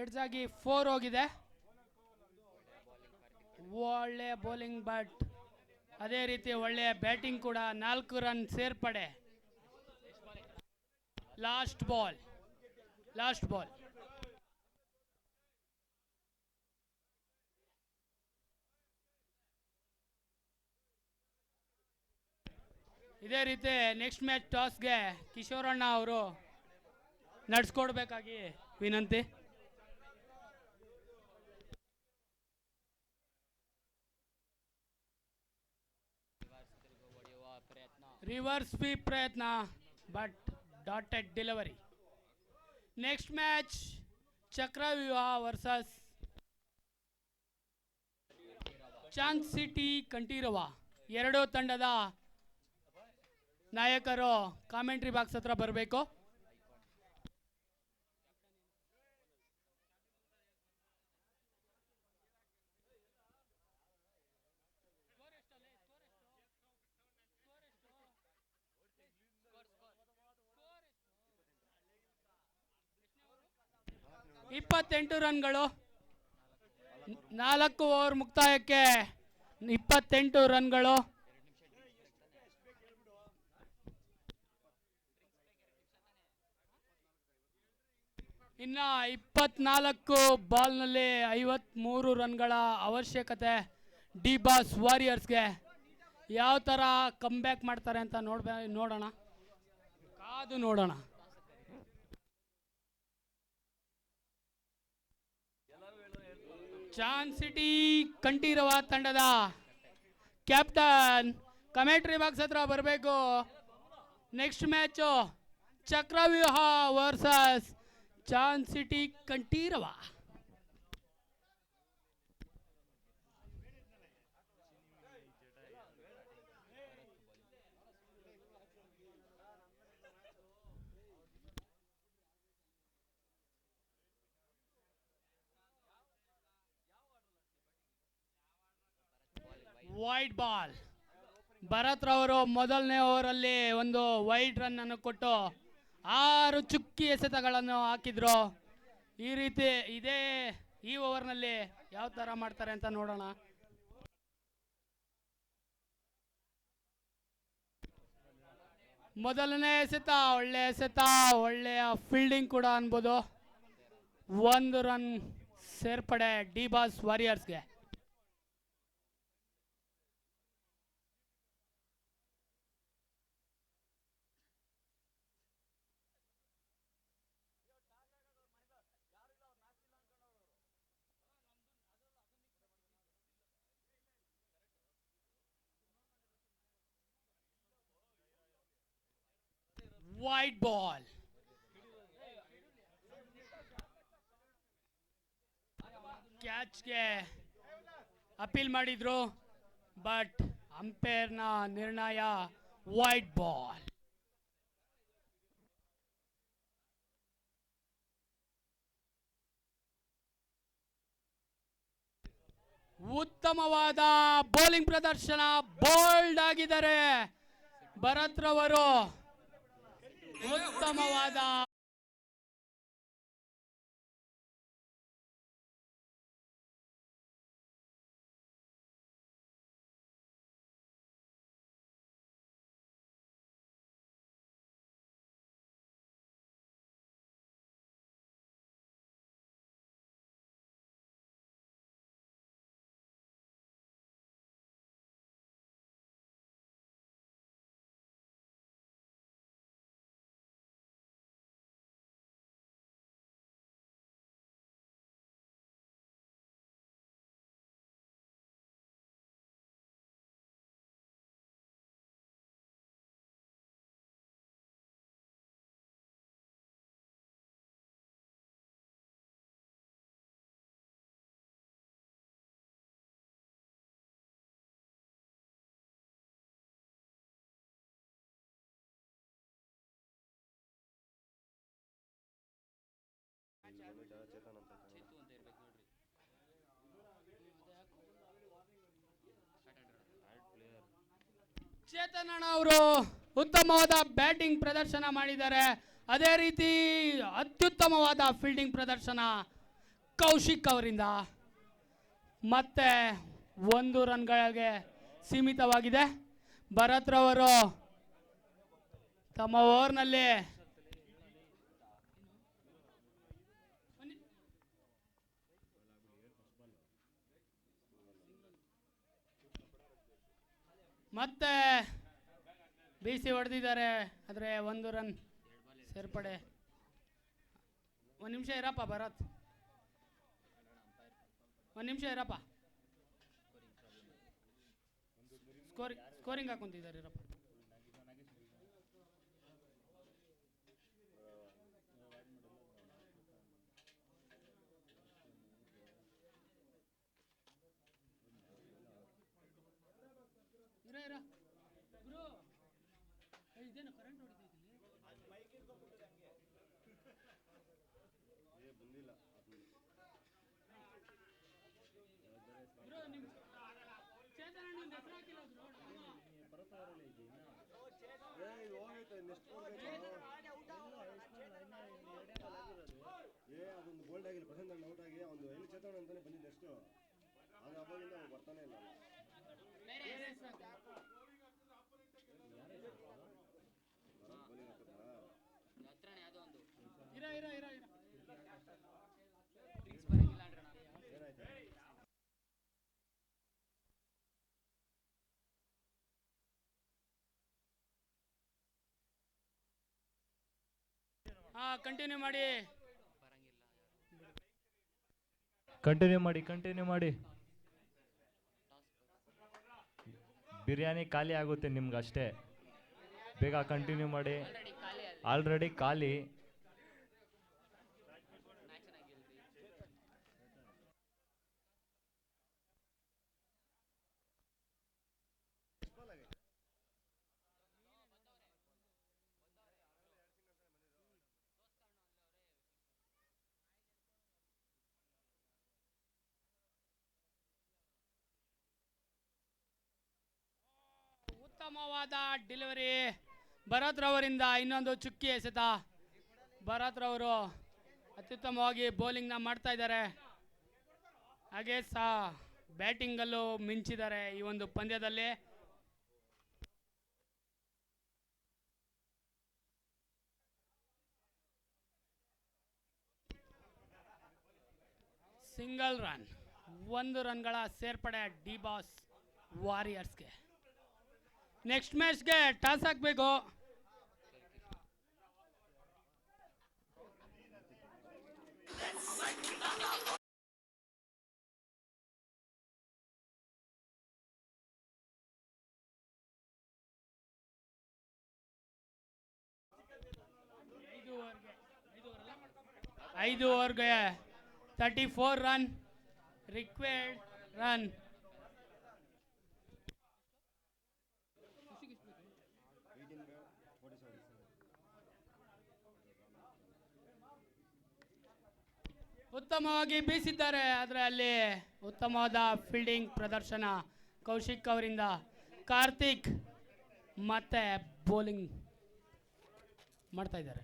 ಎಡ್ಜಾಗಿ 4 ಹೋಗಿದೆ. ಒಳ್ಳೆ ಬೌಲಿಂಗ್, ಬಟ್ ಅದೇ ರೀತಿ ಒಳ್ಳೆಯ ಬ್ಯಾಟಿಂಗ್ ಕೂಡ. 4 ರನ್ ಸೇರ್ಪಡೆ. Last ball. ಇದೇ ರೀತಿ ನೆಕ್ಸ್ಟ್ ಮ್ಯಾಚ್ ಟಾಸ್ಗೆ ಕಿಶೋರಣ್ಣ ಅವರು ನಡೆಸ್ಕೊಡ್ಬೇಕಾಗಿ ವಿನಂತಿ. ರಿವರ್ಸ್ ಸ್ವೀಪ್ ಪ್ರಯತ್ನ but dotted delivery. Next match Chakravyuha versus chance city Kanteerava. ಎರಡೂ ತಂಡದ ನಾಯಕರು ಕಾಮೆಂಟ್ರಿ ಬಾಕ್ಸ್ ಹತ್ರ ಬರಬೇಕು. ಇಪ್ಪತ್ತೆಂಟು ರನ್ಗಳು, 4 ಓವರ್ ಮುಕ್ತಾಯಕ್ಕೆ 28 ರನ್ಗಳು. ಇನ್ನ 24 ಬಾಲ್ನಲ್ಲಿ 53 ರನ್ಗಳ ಅವಶ್ಯಕತೆ ಡಿ ಬಾಸ್ ವಾರಿಯರ್ಸ್ಗೆ. ಯಾವ ಥರ ಕಮ್ ಬ್ಯಾಕ್ ಮಾಡ್ತಾರೆ ಅಂತ ನೋಡೋಣ, ಕಾದು ನೋಡೋಣ. ಚಾನ್ಸ್ ಸಿಟಿ ಕಂಠೀರವ ತಂಡದ ಕ್ಯಾಪ್ಟನ್ ಕಮೆಂಟ್ರಿ ಬಾಕ್ಸ್ ಹತ್ರ ಬರಬೇಕು. Next match Chakravyuha versus chance city Kanteerava. Wide ball. Bharath ರವರು ಮೊದಲನೇ ಓವರಲ್ಲಿ ಒಂದು ವೈಡ್ ರನ್ ಅನ್ನು ಕೊಟ್ಟು 6 ಚುಕ್ಕಿ ಎಸೆತಗಳನ್ನು ಹಾಕಿದ್ರು. ಈ ರೀತಿ ಈ ಓವರ್ನಲ್ಲಿ ಯಾವ ಥರ ಮಾಡ್ತಾರೆ ಅಂತ ನೋಡೋಣ. ಮೊದಲನೇ ಎಸೆತ ಒಳ್ಳೆಯ ಫೀಲ್ಡಿಂಗ್ ಕೂಡ ಅನ್ಬೋದು. 1 ರನ್ ಸೇರ್ಪಡೆ ಡಿ ಬಾಸ್ ವಾರಿಯರ್ಸ್ಗೆ. Wide ball. ಕ್ಯಾಚ್ಗೆ ಅಪೀಲ್ ಮಾಡಿದ್ರು, ಬಟ್ ಅಂಪೈರ್ನ ನಿರ್ಣಯ ವೈಡ್ ಬಾಲ್. ಉತ್ತಮವಾದ ಬೌಲಿಂಗ್ ಪ್ರದರ್ಶನ, ಬೋಲ್ಡ್ ಆಗಿದ್ದಾರೆ ಭರತ್ ರವರು. ಉತ್ತಮವಾದ ಚೇತನ್ ಅಣ್ಣ ಅವರು ಉತ್ತಮವಾದ ಬ್ಯಾಟಿಂಗ್ ಪ್ರದರ್ಶನ ಮಾಡಿದ್ದಾರೆ. ಅದೇ ರೀತಿ ಅತ್ಯುತ್ತಮವಾದ ಫೀಲ್ಡಿಂಗ್ ಪ್ರದರ್ಶನ ಕೌಶಿಕ್ ಅವರಿಂದ. ಮತ್ತೆ 1 ರನ್ಗಳಿಗೆ ಸೀಮಿತವಾಗಿದೆ. ಭರತ್ ರವರು ತಮ್ಮ ಓವರ್ನಲ್ಲಿ ಮತ್ತೆ ಬೀಸಿ ಹೊಡೆದಿದ್ದಾರೆ, ಆದರೆ 1 ರನ್ ಸೇರ್ಪಡೆ. 1 ನಿಮಿಷ ಇರಪ್ಪ ಭರತ್, 1 ನಿಮಿಷ ಇರಪ್ಪ. ಸ್ಕೋರಿಂಗ್ ಹಾಕೊಂತಿದ್ದಾರೆ ಇರಪ್ಪ.
ಅದೊಂದು ಬೋಲ್ಡ್ ಆಗಿಲ್ಲ ಪ್ರಶಾಂತ್ ಔಟ್ ಆಗಿ ಒಂದು ಎಲ್ಲಿ ಚೇತನ ಅಂತಾನೆ ಬಂದಿದ್ದು ಎಷ್ಟು ಅದು ಅವಾಗಿಂದ ಅವ್ನು ಬರ್ತಾನೆ ಇಲ್ಲ.
ಕಂಟಿನ್ಯೂ ಮಾಡಿ.
ಕಂಟಿನ್ಯೂ ಮಾಡಿ. ಬಿರಿಯಾನಿ ಖಾಲಿ ಆಗುತ್ತೆ ನಿಮ್ಗೆ ಅಷ್ಟೇ, ಬೇಗ ಕಂಟಿನ್ಯೂ ಮಾಡಿ. ಆಲ್ರೆಡಿ ಖಾಲಿ.
ಉತ್ತಮವಾದ ಡೆಲಿವರಿ ಭರತ್ ರವರಿಂದ. ಇನ್ನೊಂದು ಚುಕ್ಕಿ ಎಸೆತ. ಭರತ್ ರವರು ಅತ್ಯುತ್ತಮವಾಗಿ ಬೌಲಿಂಗ್ನ ಮಾಡ್ತಾ ಇದ್ದಾರೆ, ಹಾಗೆ ಸಹ ಬ್ಯಾಟಿಂಗಲ್ಲೂ ಮಿಂಚಿದ್ದಾರೆ ಈ ಒಂದು ಪಂದ್ಯದಲ್ಲಿ. ಸಿಂಗಲ್ ರನ್, 1 ರನ್ಗಳ ಸೇರ್ಪಡೆ ಡಿ ಬಾಸ್ ವಾರಿಯರ್ಸ್ಗೆ. ನೆಕ್ಸ್ಟ್ ಮ್ಯಾಚ್ಗೆ ಟಾಸ್ ಹಾಕಬೇಕು. ಐದು ಓವರ್ಗೆ 34 ರನ್ ರಿಕ್ವೈರ್ಡ್ ರನ್. ಉತ್ತಮವಾಗಿ ಬೀಸಿದ್ದಾರೆ, ಆದರೆ ಅಲ್ಲಿ ಉತ್ತಮವಾದ ಫೀಲ್ಡಿಂಗ್ ಪ್ರದರ್ಶನ ಕೌಶಿಕ್ ಅವರಿಂದ. ಕಾರ್ತಿಕ್ ಮತ್ತೆ ಬೌಲಿಂಗ್ ಮಾಡ್ತಾ ಇದ್ದಾರೆ.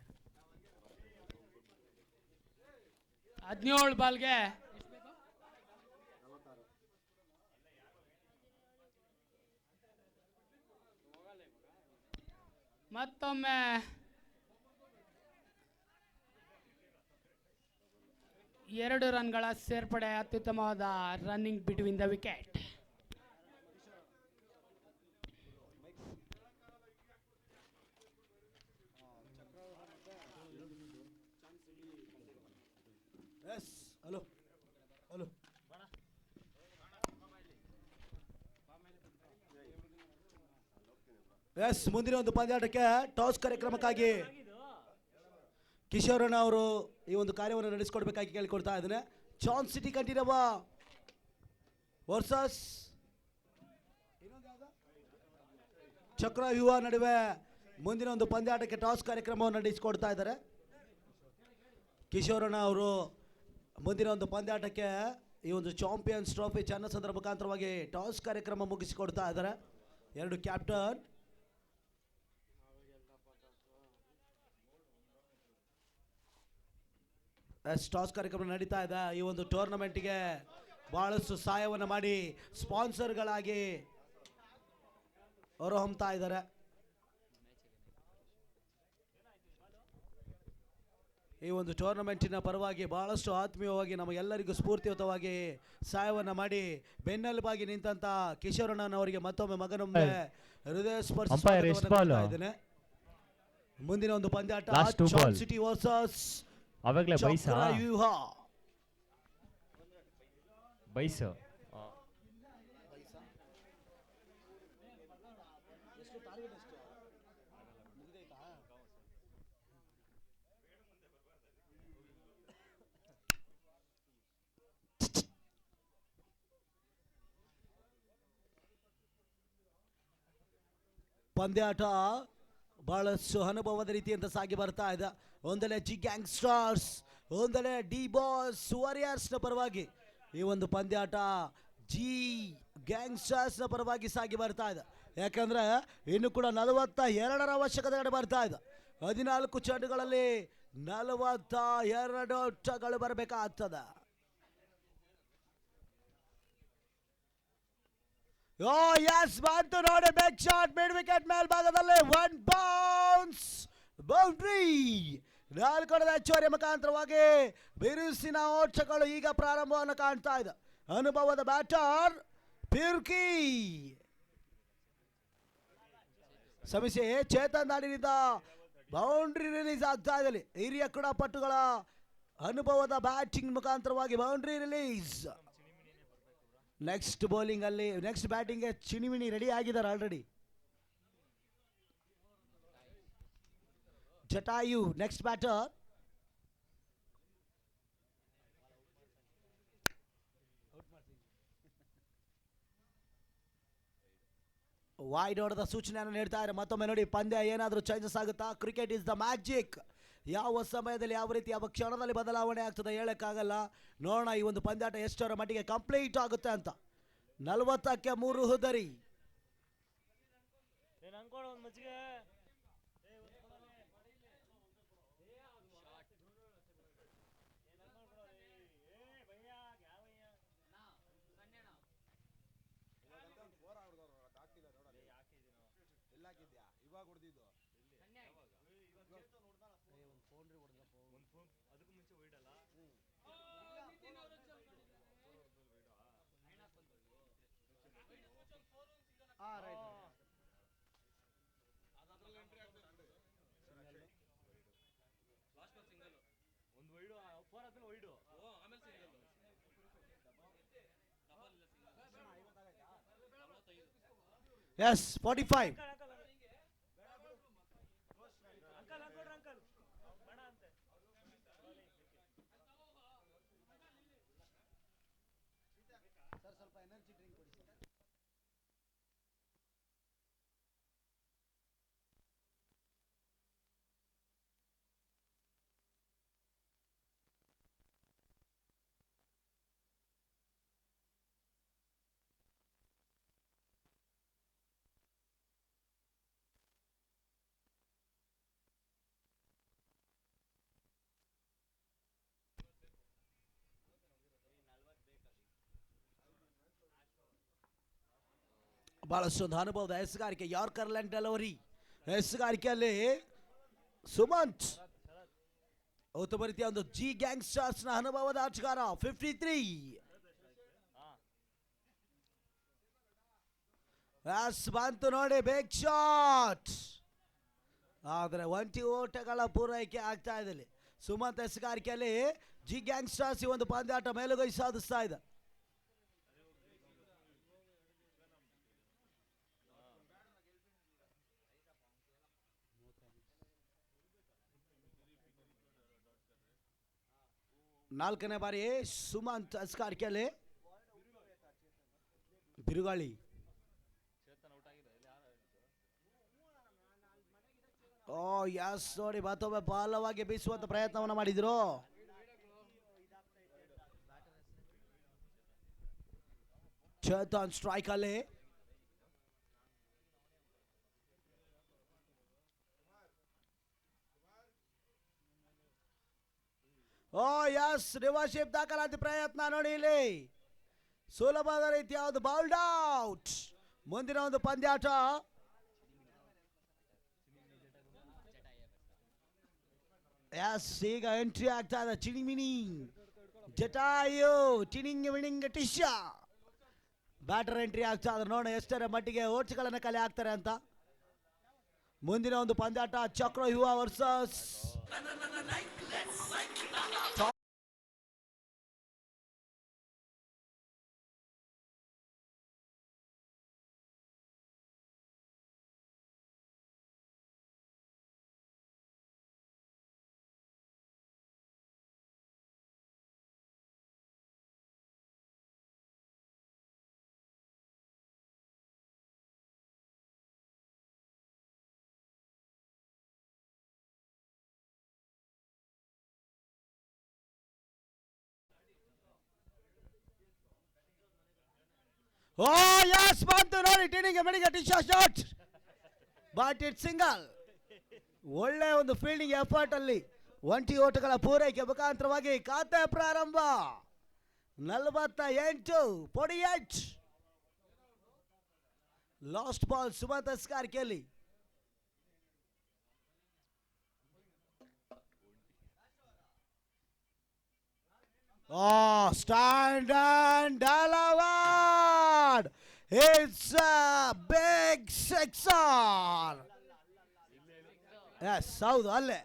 17 ಬಾಲ್ಗೆ ಮತ್ತೊಮ್ಮೆ ಎರಡು ರನ್ಗಳ ಸೇರ್ಪಡೆ. ಅತ್ಯುತ್ತಮವಾದ running between the wicket.
Hello hello yes, ಮುಂದಿನ ಒಂದು ಪಂದ್ಯಾಟಕ್ಕೆ ಟಾಸ್ ಕಾರ್ಯಕ್ರಮಕ್ಕಾಗಿ ಕಿಶೋರಣ್ಣ ಅವರು ಈ ಒಂದು ಕಾರ್ಯವನ್ನು ನಡೆಸಿಕೊಡ್ಬೇಕಾಗಿ ಕೇಳಿಕೊಡ್ತಾ ಇದ್ದೇನೆ. ಚಾನ್ ಸಿಟಿ ಕಂಠೀರವ ವರ್ಸಸ್ ಚಕ್ರವ್ಯೂಹ ನಡುವೆ ಮುಂದಿನ ಒಂದು ಪಂದ್ಯಾಟಕ್ಕೆ ಟಾಸ್ ಕಾರ್ಯಕ್ರಮವನ್ನು ನಡೆಸಿಕೊಡ್ತಾ ಇದ್ದಾರೆ. ಕಿಶೋರಣ್ಣ ಅವರು ಮುಂದಿನ ಒಂದು ಪಂದ್ಯಾಟಕ್ಕೆ ಈ ಒಂದು ಚಾಂಪಿಯನ್ಸ್ ಟ್ರೋಫಿ ಚನ್ನಸಂದ್ರ ಮುಖಾಂತರವಾಗಿ ಟಾಸ್ ಕಾರ್ಯಕ್ರಮ ಮುಗಿಸಿಕೊಡ್ತಾ ಇದ್ದಾರೆ. ಎರಡು ಕ್ಯಾಪ್ಟನ್ ಟಾಸ್ ಕಾರ್ಯಕ್ರಮ ನಡೀತಾ ಇದೆ. ಈ ಒಂದು ಟೂರ್ನಮೆಂಟ್ಗೆ ಬಹಳಷ್ಟು ಸಹಾಯವನ್ನು ಮಾಡಿ ಸ್ಪಾನ್ಸರ್ಗಳಾಗಿ ಹೊರಹೊಮ್ತಾ ಇದ್ದಾರೆ. ಈ ಒಂದು ಟೂರ್ನಮೆಂಟಿನ ಪರವಾಗಿ ಬಹಳಷ್ಟು ಆತ್ಮೀಯವಾಗಿ ನಮಗೆಲ್ಲರಿಗೂ ಸ್ಫೂರ್ತಿಯುತವಾಗಿ ಸಹಾಯವನ್ನು ಮಾಡಿ ಬೆನ್ನೆಲುಬಾಗಿ ನಿಂತ ಕಿಶೋರಣ್ಣನವರಿಗೆ ಮತ್ತೊಮ್ಮೆ ಮಗನೊಮ್ಮೆ ಹೃದಯ ಸ್ಪರ್ಶ. ಮುಂದಿನ ಒಂದು ಪಂದ್ಯಾಟ ಚಾನ್ ಸಿಟಿ ವರ್ಸಸ್
ಅವಾಗಲೇ
ಚಕ್ರವ್ಯೂಹ.
ಬೈಸು
ಪಂದ್ಯಾಟ ಬಹಳಷ್ಟು ಅನುಭವದ ರೀತಿಯಂತ ಸಾಗಿ ಬರ್ತಾ ಇದೆ. ಒಂದೆಡೆ ಜಿ ಗ್ಯಾಂಗ್ಸ್ಟರ್ಸ್, ಒಂದೆಡೆ ಡಿ ಬಾಸ್ ವಾರಿಯರ್ಸ್ನ ಪರವಾಗಿ ಈ ಒಂದು ಪಂದ್ಯಾಟ ಜಿ ಗ್ಯಾಂಗ್ಸ್ಟರ್ಸ್ನ ಪರವಾಗಿ ಸಾಗಿ ಬರ್ತಾ ಇದೆ. ಯಾಕಂದ್ರೆ ಇನ್ನು ಕೂಡ 42ರ ಅವಶ್ಯಕತೆ ಬರ್ತಾ ಇದೆ. 14 ಚೆಂಡುಗಳಲ್ಲಿ 42 ಓಟಗಳು ಬರಬೇಕಾಗ್ತದೆ. ಓ ಯಸ್, ಬಂತು ನೋಡಿ, ಬಿಗ್ ಶಾಟ್ ಮಿಡ್ ವಿಕೆಟ್ ಮೇಲ್ಭಾಗದಲ್ಲಿ, 1 ಬೌನ್ಸ್ ಬೌಂಡ್ರಿ. 4 ಹೆಚ್ಚುವರಿ ಮುಖಾಂತರವಾಗಿ ಬಿರುಸಿನ ಓಟಗಳು ಈಗ ಪ್ರಾರಂಭವನ್ನು ಕಾಣ್ತಾ ಇದೆ. ಅನುಭವದ ಬ್ಯಾಟರ್ ಪಿರ್ಕಿ ಸಮಸ್ಯೆ ಚೇತನ್ ದಾಡಿನಿಂದ ಬೌಂಡ್ರಿ ರಿಲೀಸ್ ಆಗ್ತಾ ಇದೆ. ಹಿರಿಯ ಕ್ರೀಡಾಪಟುಗಳ ಅನುಭವದ ಬ್ಯಾಟಿಂಗ್ ಮುಖಾಂತರವಾಗಿ ಬೌಂಡ್ರಿ ರಿಲೀಸ್. ನೆಕ್ಸ್ಟ್ ಬೌಲಿಂಗ್ ಅಲ್ಲಿ, ನೆಕ್ಸ್ಟ್ ಬ್ಯಾಟಿಂಗ್ ಚಿಣಿಮಿಣಿ ರೆಡಿ ಆಗಿದ್ದಾರೆ already. Jatayu next batter. Wide ಹೊಡೆದ ಸೂಚನೆಯನ್ನು ನೀಡ್ತಾ ಇದ್ದಾರೆ. ಮತ್ತೊಮ್ಮೆ ನೋಡಿ, ಪಂದ್ಯ ಏನಾದರೂ ಚೇಂಜಸ್ ಆಗುತ್ತಾ? Cricket is the magic. ಯಾವ ಸಮಯದಲ್ಲಿ ಯಾವ ರೀತಿ ಯಾವ ಕ್ಷಣದಲ್ಲಿ ಬದಲಾವಣೆ ಆಗ್ತದೆ ಹೇಳಕ್ಕಾಗಲ್ಲ. ನೋಡೋಣ ಈ ಒಂದು ಪಂದ್ಯಾಟ ಎಷ್ಟರ ಮಟ್ಟಿಗೆ ಕಂಪ್ಲೀಟ್ ಆಗುತ್ತೆ ಅಂತ. 40ಕ್ಕೆ 3 ಹುದರಿ. Yes, 45. ಬಹಳಷ್ಟೊಂದು ಅನುಭವದ ಹೆಸರುಗಾರಿಕೆ. ಯಾರ್ಕರ್ ಲ್ಯಾಂಡ್ ಡೆಲಿವರಿ ಹೆಸರುಗಾರಿಕೆಯಲ್ಲಿ ಸುಮಂತ್ ಉತ್ತಮ ರೀತಿಯ ಒಂದು ಜಿ ಗ್ಯಾಂಗ್ಸ್ಟರ್ಸ್ ನ ಅನುಭವದ ಆಟಗಾರ. 53. ಬಂತು ನೋಡಿ, ಬಿಗ್ ಶಾಟ್. ಆದರೆ 1 ಓಟಗಳ ಪೂರೈಕೆ ಆಗ್ತಾ ಇದೆ. ಸುಮಂತ್ ಹೆಸರುಗಾರಿಕೆಯಲ್ಲಿ ಜಿ ಗ್ಯಾಂಗ್ಸ್ಟರ್ಸ್ ಈ ಒಂದು ಪಂದ್ಯಾಟ ಮೇಲುಗೈ ಸಾಧಿಸ್ತಾ ಇದೆ. ನಾಲ್ಕನೇ ಬಾರಿ ಸುಮಂತ್ ಹೆಸರುಗಾರಿಕೆಯಲ್ಲಿ ಬಿರುಗಾಳಿ. ಓ ಯಸ್, ನೋಡಿ ಮತ್ತೊಮ್ಮೆ ಬಾಲವಾಗಿ ಬೀಸುವಂತ ಪ್ರಯತ್ನವನ್ನು ಮಾಡಿದ್ರು. ಚೇತನ್ ಸ್ಟ್ರೈಕ್ ಅಲ್ಲಿ. ಓ ಯಸ್, ರಿವರ್ಶಿಪ್ ದಾಖಲಾತಿ ಪ್ರಯತ್ನ ನೋಡಿ ಇಲ್ಲಿ. ಸುಲಭದ ರೀತಿಯ ಒಂದು ಬೌಲ್ಡ್ ಔಟ್. ಮುಂದಿನ ಒಂದು ಪಂದ್ಯಾಟ ಯಸ್, ಈಗ ಎಂಟ್ರಿ ಆಗ್ತಾ ಇದೆ. ಚಿಣಿಮಿಣಿ ಜಟಾಯು ಟಿನಿಂಗ್ ವಿಣಿಂಗ್ ಟಿಶ್ಯಾ ಬ್ಯಾಟರ್ ಎಂಟ್ರಿ ಆಗ್ತಾ ಇದ್ದಾರೆ. ನೋಡೋಣ ಎಷ್ಟರ ಮಟ್ಟಿಗೆ ಓಟ್ಸ್ಗಳನ್ನು ಕಲೆ ಹಾಕ್ತಾರೆ ಅಂತ. ಮುಂದಿನ ಒಂದು ಪಂದ್ಯಾಟ ಚಕ್ರವ್ಯೂಹ ವರ್ಸಸ್ ಓ ಯಸ್ ಬಂತು ನೋಡಿ ಟೀನಿಂಗ್ ಮಣಿಗೆ ಟಿಶಾ ಶಾಟ್ ಬಟ್ ಇಟ್ ಸಿಂಗಲ್. ಒಳ್ಳೆ ಒಂದು ಫೀಲ್ಡಿಂಗ್ ಎಫರ್ಟ್ ಅಲ್ಲಿ ಒಂಟಿ ಓಟಗಳ ಪೂರೈಕೆ ಮುಖಾಂತರವಾಗಿ ಖಾತೆ ಪ್ರಾರಂಭ 48-48. ಲಾಸ್ಟ್ ಬಾಲ್ ಸುಮಂತ್ ಸ್ಕಾರ್ಕೆಲಿ. Stand and delivered. It's a big sixer. Yes, ಹೌದು ಅಲ್ಲೇ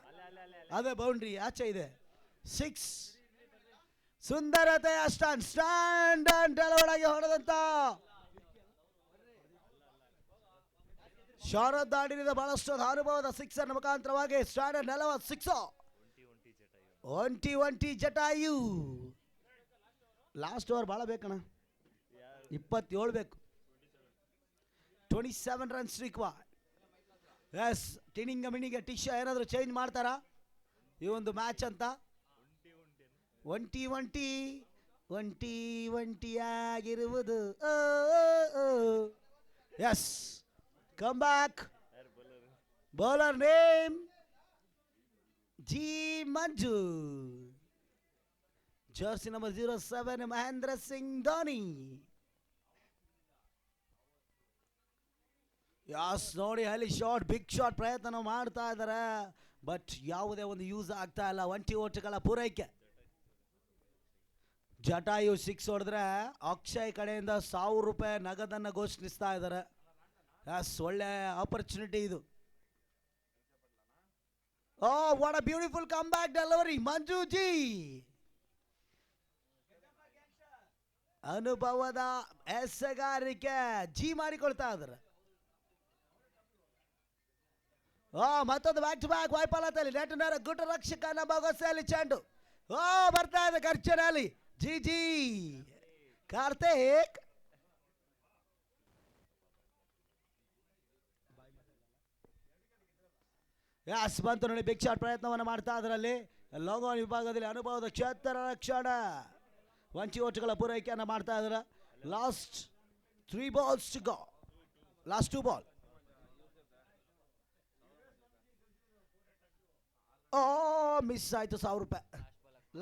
ಅದೇ ಬೌಂಡ್ರಿ ಆಚೆ ಇದೆ 6. ಸುಂದರತೆಯ ಸ್ಟ್ಯಾಂಡ್ ಅಂಡ್ ಡೆಲಿವರ್ಡ್ ಆಗಿ ಹೊಡೆದಂತ ಶಾರದ್ ಆಡಿದ ಬಹಳಷ್ಟು ಅನುಭವದ ಸಿಕ್ಸರ್ ಮುಖಾಂತರವಾಗಿ ಸ್ಟ್ಯಾಂಡ್ ಅಂಡ್ ಡೆಲಿವರ್ಡ್ 6. ಒಂಟಿ ಜಟಾಯು. ಲಾಸ್ಟ್ ಓವರ್ ಭಾಳ ಬೇಕಣ್ಣ, 27 ಬೇಕು. 27 ರನ್ಸ್ ರಿಕ್ವೈರ್ಡ್. ಎಸ್, ಟಿನಿಂಗ ಮಿನಿಗೆ ಟಿಶಾ ಏನಾದರೂ ಚೇಂಜ್ ಮಾಡ್ತಾರಾ ಈ ಒಂದು ಮ್ಯಾಚ್ ಅಂತ? ಒಂಟಿಯಾಗಿರುವುದು. Yes, come back. Bowler name G Manju. Jersey number 07 Mahendra Singh Dhoni. Yes ನೋಡಿ ಅಲ್ಲಿ ಶಾಟ್, ಬಿಗ್ ಶಾಟ್ ಪ್ರಯತ್ನ ಮಾಡ್ತಾ ಇದ್ದಾರೆ, ಬಟ್ ಯಾವುದೇ ಒಂದು ಯೂಸ್ ಆಗ್ತಾ ಇಲ್ಲ. ಒಂಟಿ ಓಟಗಳ ಪೂರೈಕೆ. ಜಟಾಯು 6 ಹೊಡೆದ್ರೆ ಅಕ್ಷಯ್ ಕಡೆಯಿಂದ 1000 ರೂಪಾಯಿ ನಗದನ್ನು ಘೋಷಿಸ್ತಾ ಇದ್ದಾರೆ. ಯಾಸ್, ಒಳ್ಳೆ ಆಪರ್ಚುನಿಟಿ ಇದು. Oh, what a beautiful comeback delivery, Manjuji. ಅನುಭವದ ಎಸೆಗಾರಿಕೆ ಜಿ ಮಾಡಿಕೊಳ್ತಾ ಇದ್ದಾರೆ. ಮತ್ತೊಂದು ಬ್ಯಾಕ್ ಟು ಬ್ಯಾಕ್ ವೈಫಲ್ಯದಲ್ಲಿ ನೆಟ್ ನೇರ ಗುಡ್ಡ ರಕ್ಷಕನ ಬೊಗಸೆಯಲ್ಲಿ ಚೆಂಡು. ಬರ್ತಾ ಇದೆ ಗರ್ಜನೆಯಲ್ಲಿ ಜಿ ಕಾರ್ತಿಕ್. ಯಾಸ್ ಬಂತು ನೋಡಿ, ಬಿಗ್ ಶಾಟ್ ಪ್ರಯತ್ನವನ್ನು ಮಾಡ್ತಾ ಅದರಲ್ಲಿ ಲಾಂಗ್ ಆನ್ ವಿಭಾಗದಲ್ಲಿ ಅನುಭವದ ಕ್ಷೇತ್ರ ರಕ್ಷಣೆ. ಒಂಟಿ ಓಟಗಳ ಪೂರೈಕೆಯನ್ನು ಮಾಡ್ತಾ ಇದ್ದಾರೆ. Last 3 balls to go. Last 2 ball. Miss ಆಯ್ತು 1000 ರೂಪಾಯಿ.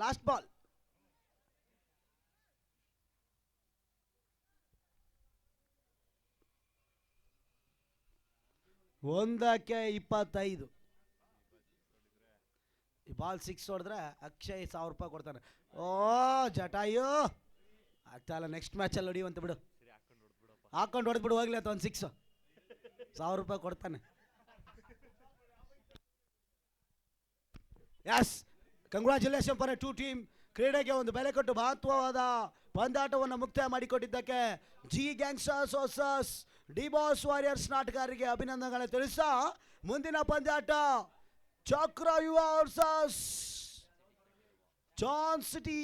Last ball. ಒಂದಕ್ಕೆ 25. ಈ ಬಾಲ್ 6 ಹೊಡೆದ್ರೆ ಅಕ್ಷಯ್ 1000 ರೂಪಾಯಿ ಕೊಡ್ತಾನೆ. ಜಟಾಯು ಆಗ್ತಾ ಇಲ್ಲ. ನೆಕ್ಸ್ಟ್ ಮ್ಯಾಚಲ್ಲಿ ಹೊಡಿಯುವಂತ ಬಿಡು, ಹಾಕೊಂಡು ಹೊಡೆದ್ಬಿಡು ಹೋಗ್ಲಿ ಅಂತ ಒಂದು 6 1000 ರೂಪಾಯಿ ಕೊಡ್ತಾನೆ. Yes, congratulation for 2 team. ಕ್ರೀಡೆಗೆ ಒಂದು ಬೆಲೆ ಕೊಟ್ಟು ಮಹತ್ವವಾದ ಪಂದ್ಯಾಟವನ್ನು ಮುಕ್ತಾಯ ಮಾಡಿಕೊಟ್ಟಿದ್ದಕ್ಕೆ G gangsters versus D boss warriors ನಾಟಗಾರರಿಗೆ ಅಭಿನಂದನೆಗಳನ್ನು ತಿಳಿಸ ಮುಂದಿನ ಪಂದ್ಯಾಟ ಚಕ್ರ ಯುವ ವರ್ಸಸ್ ಜಾನ್ ಸಿಟಿ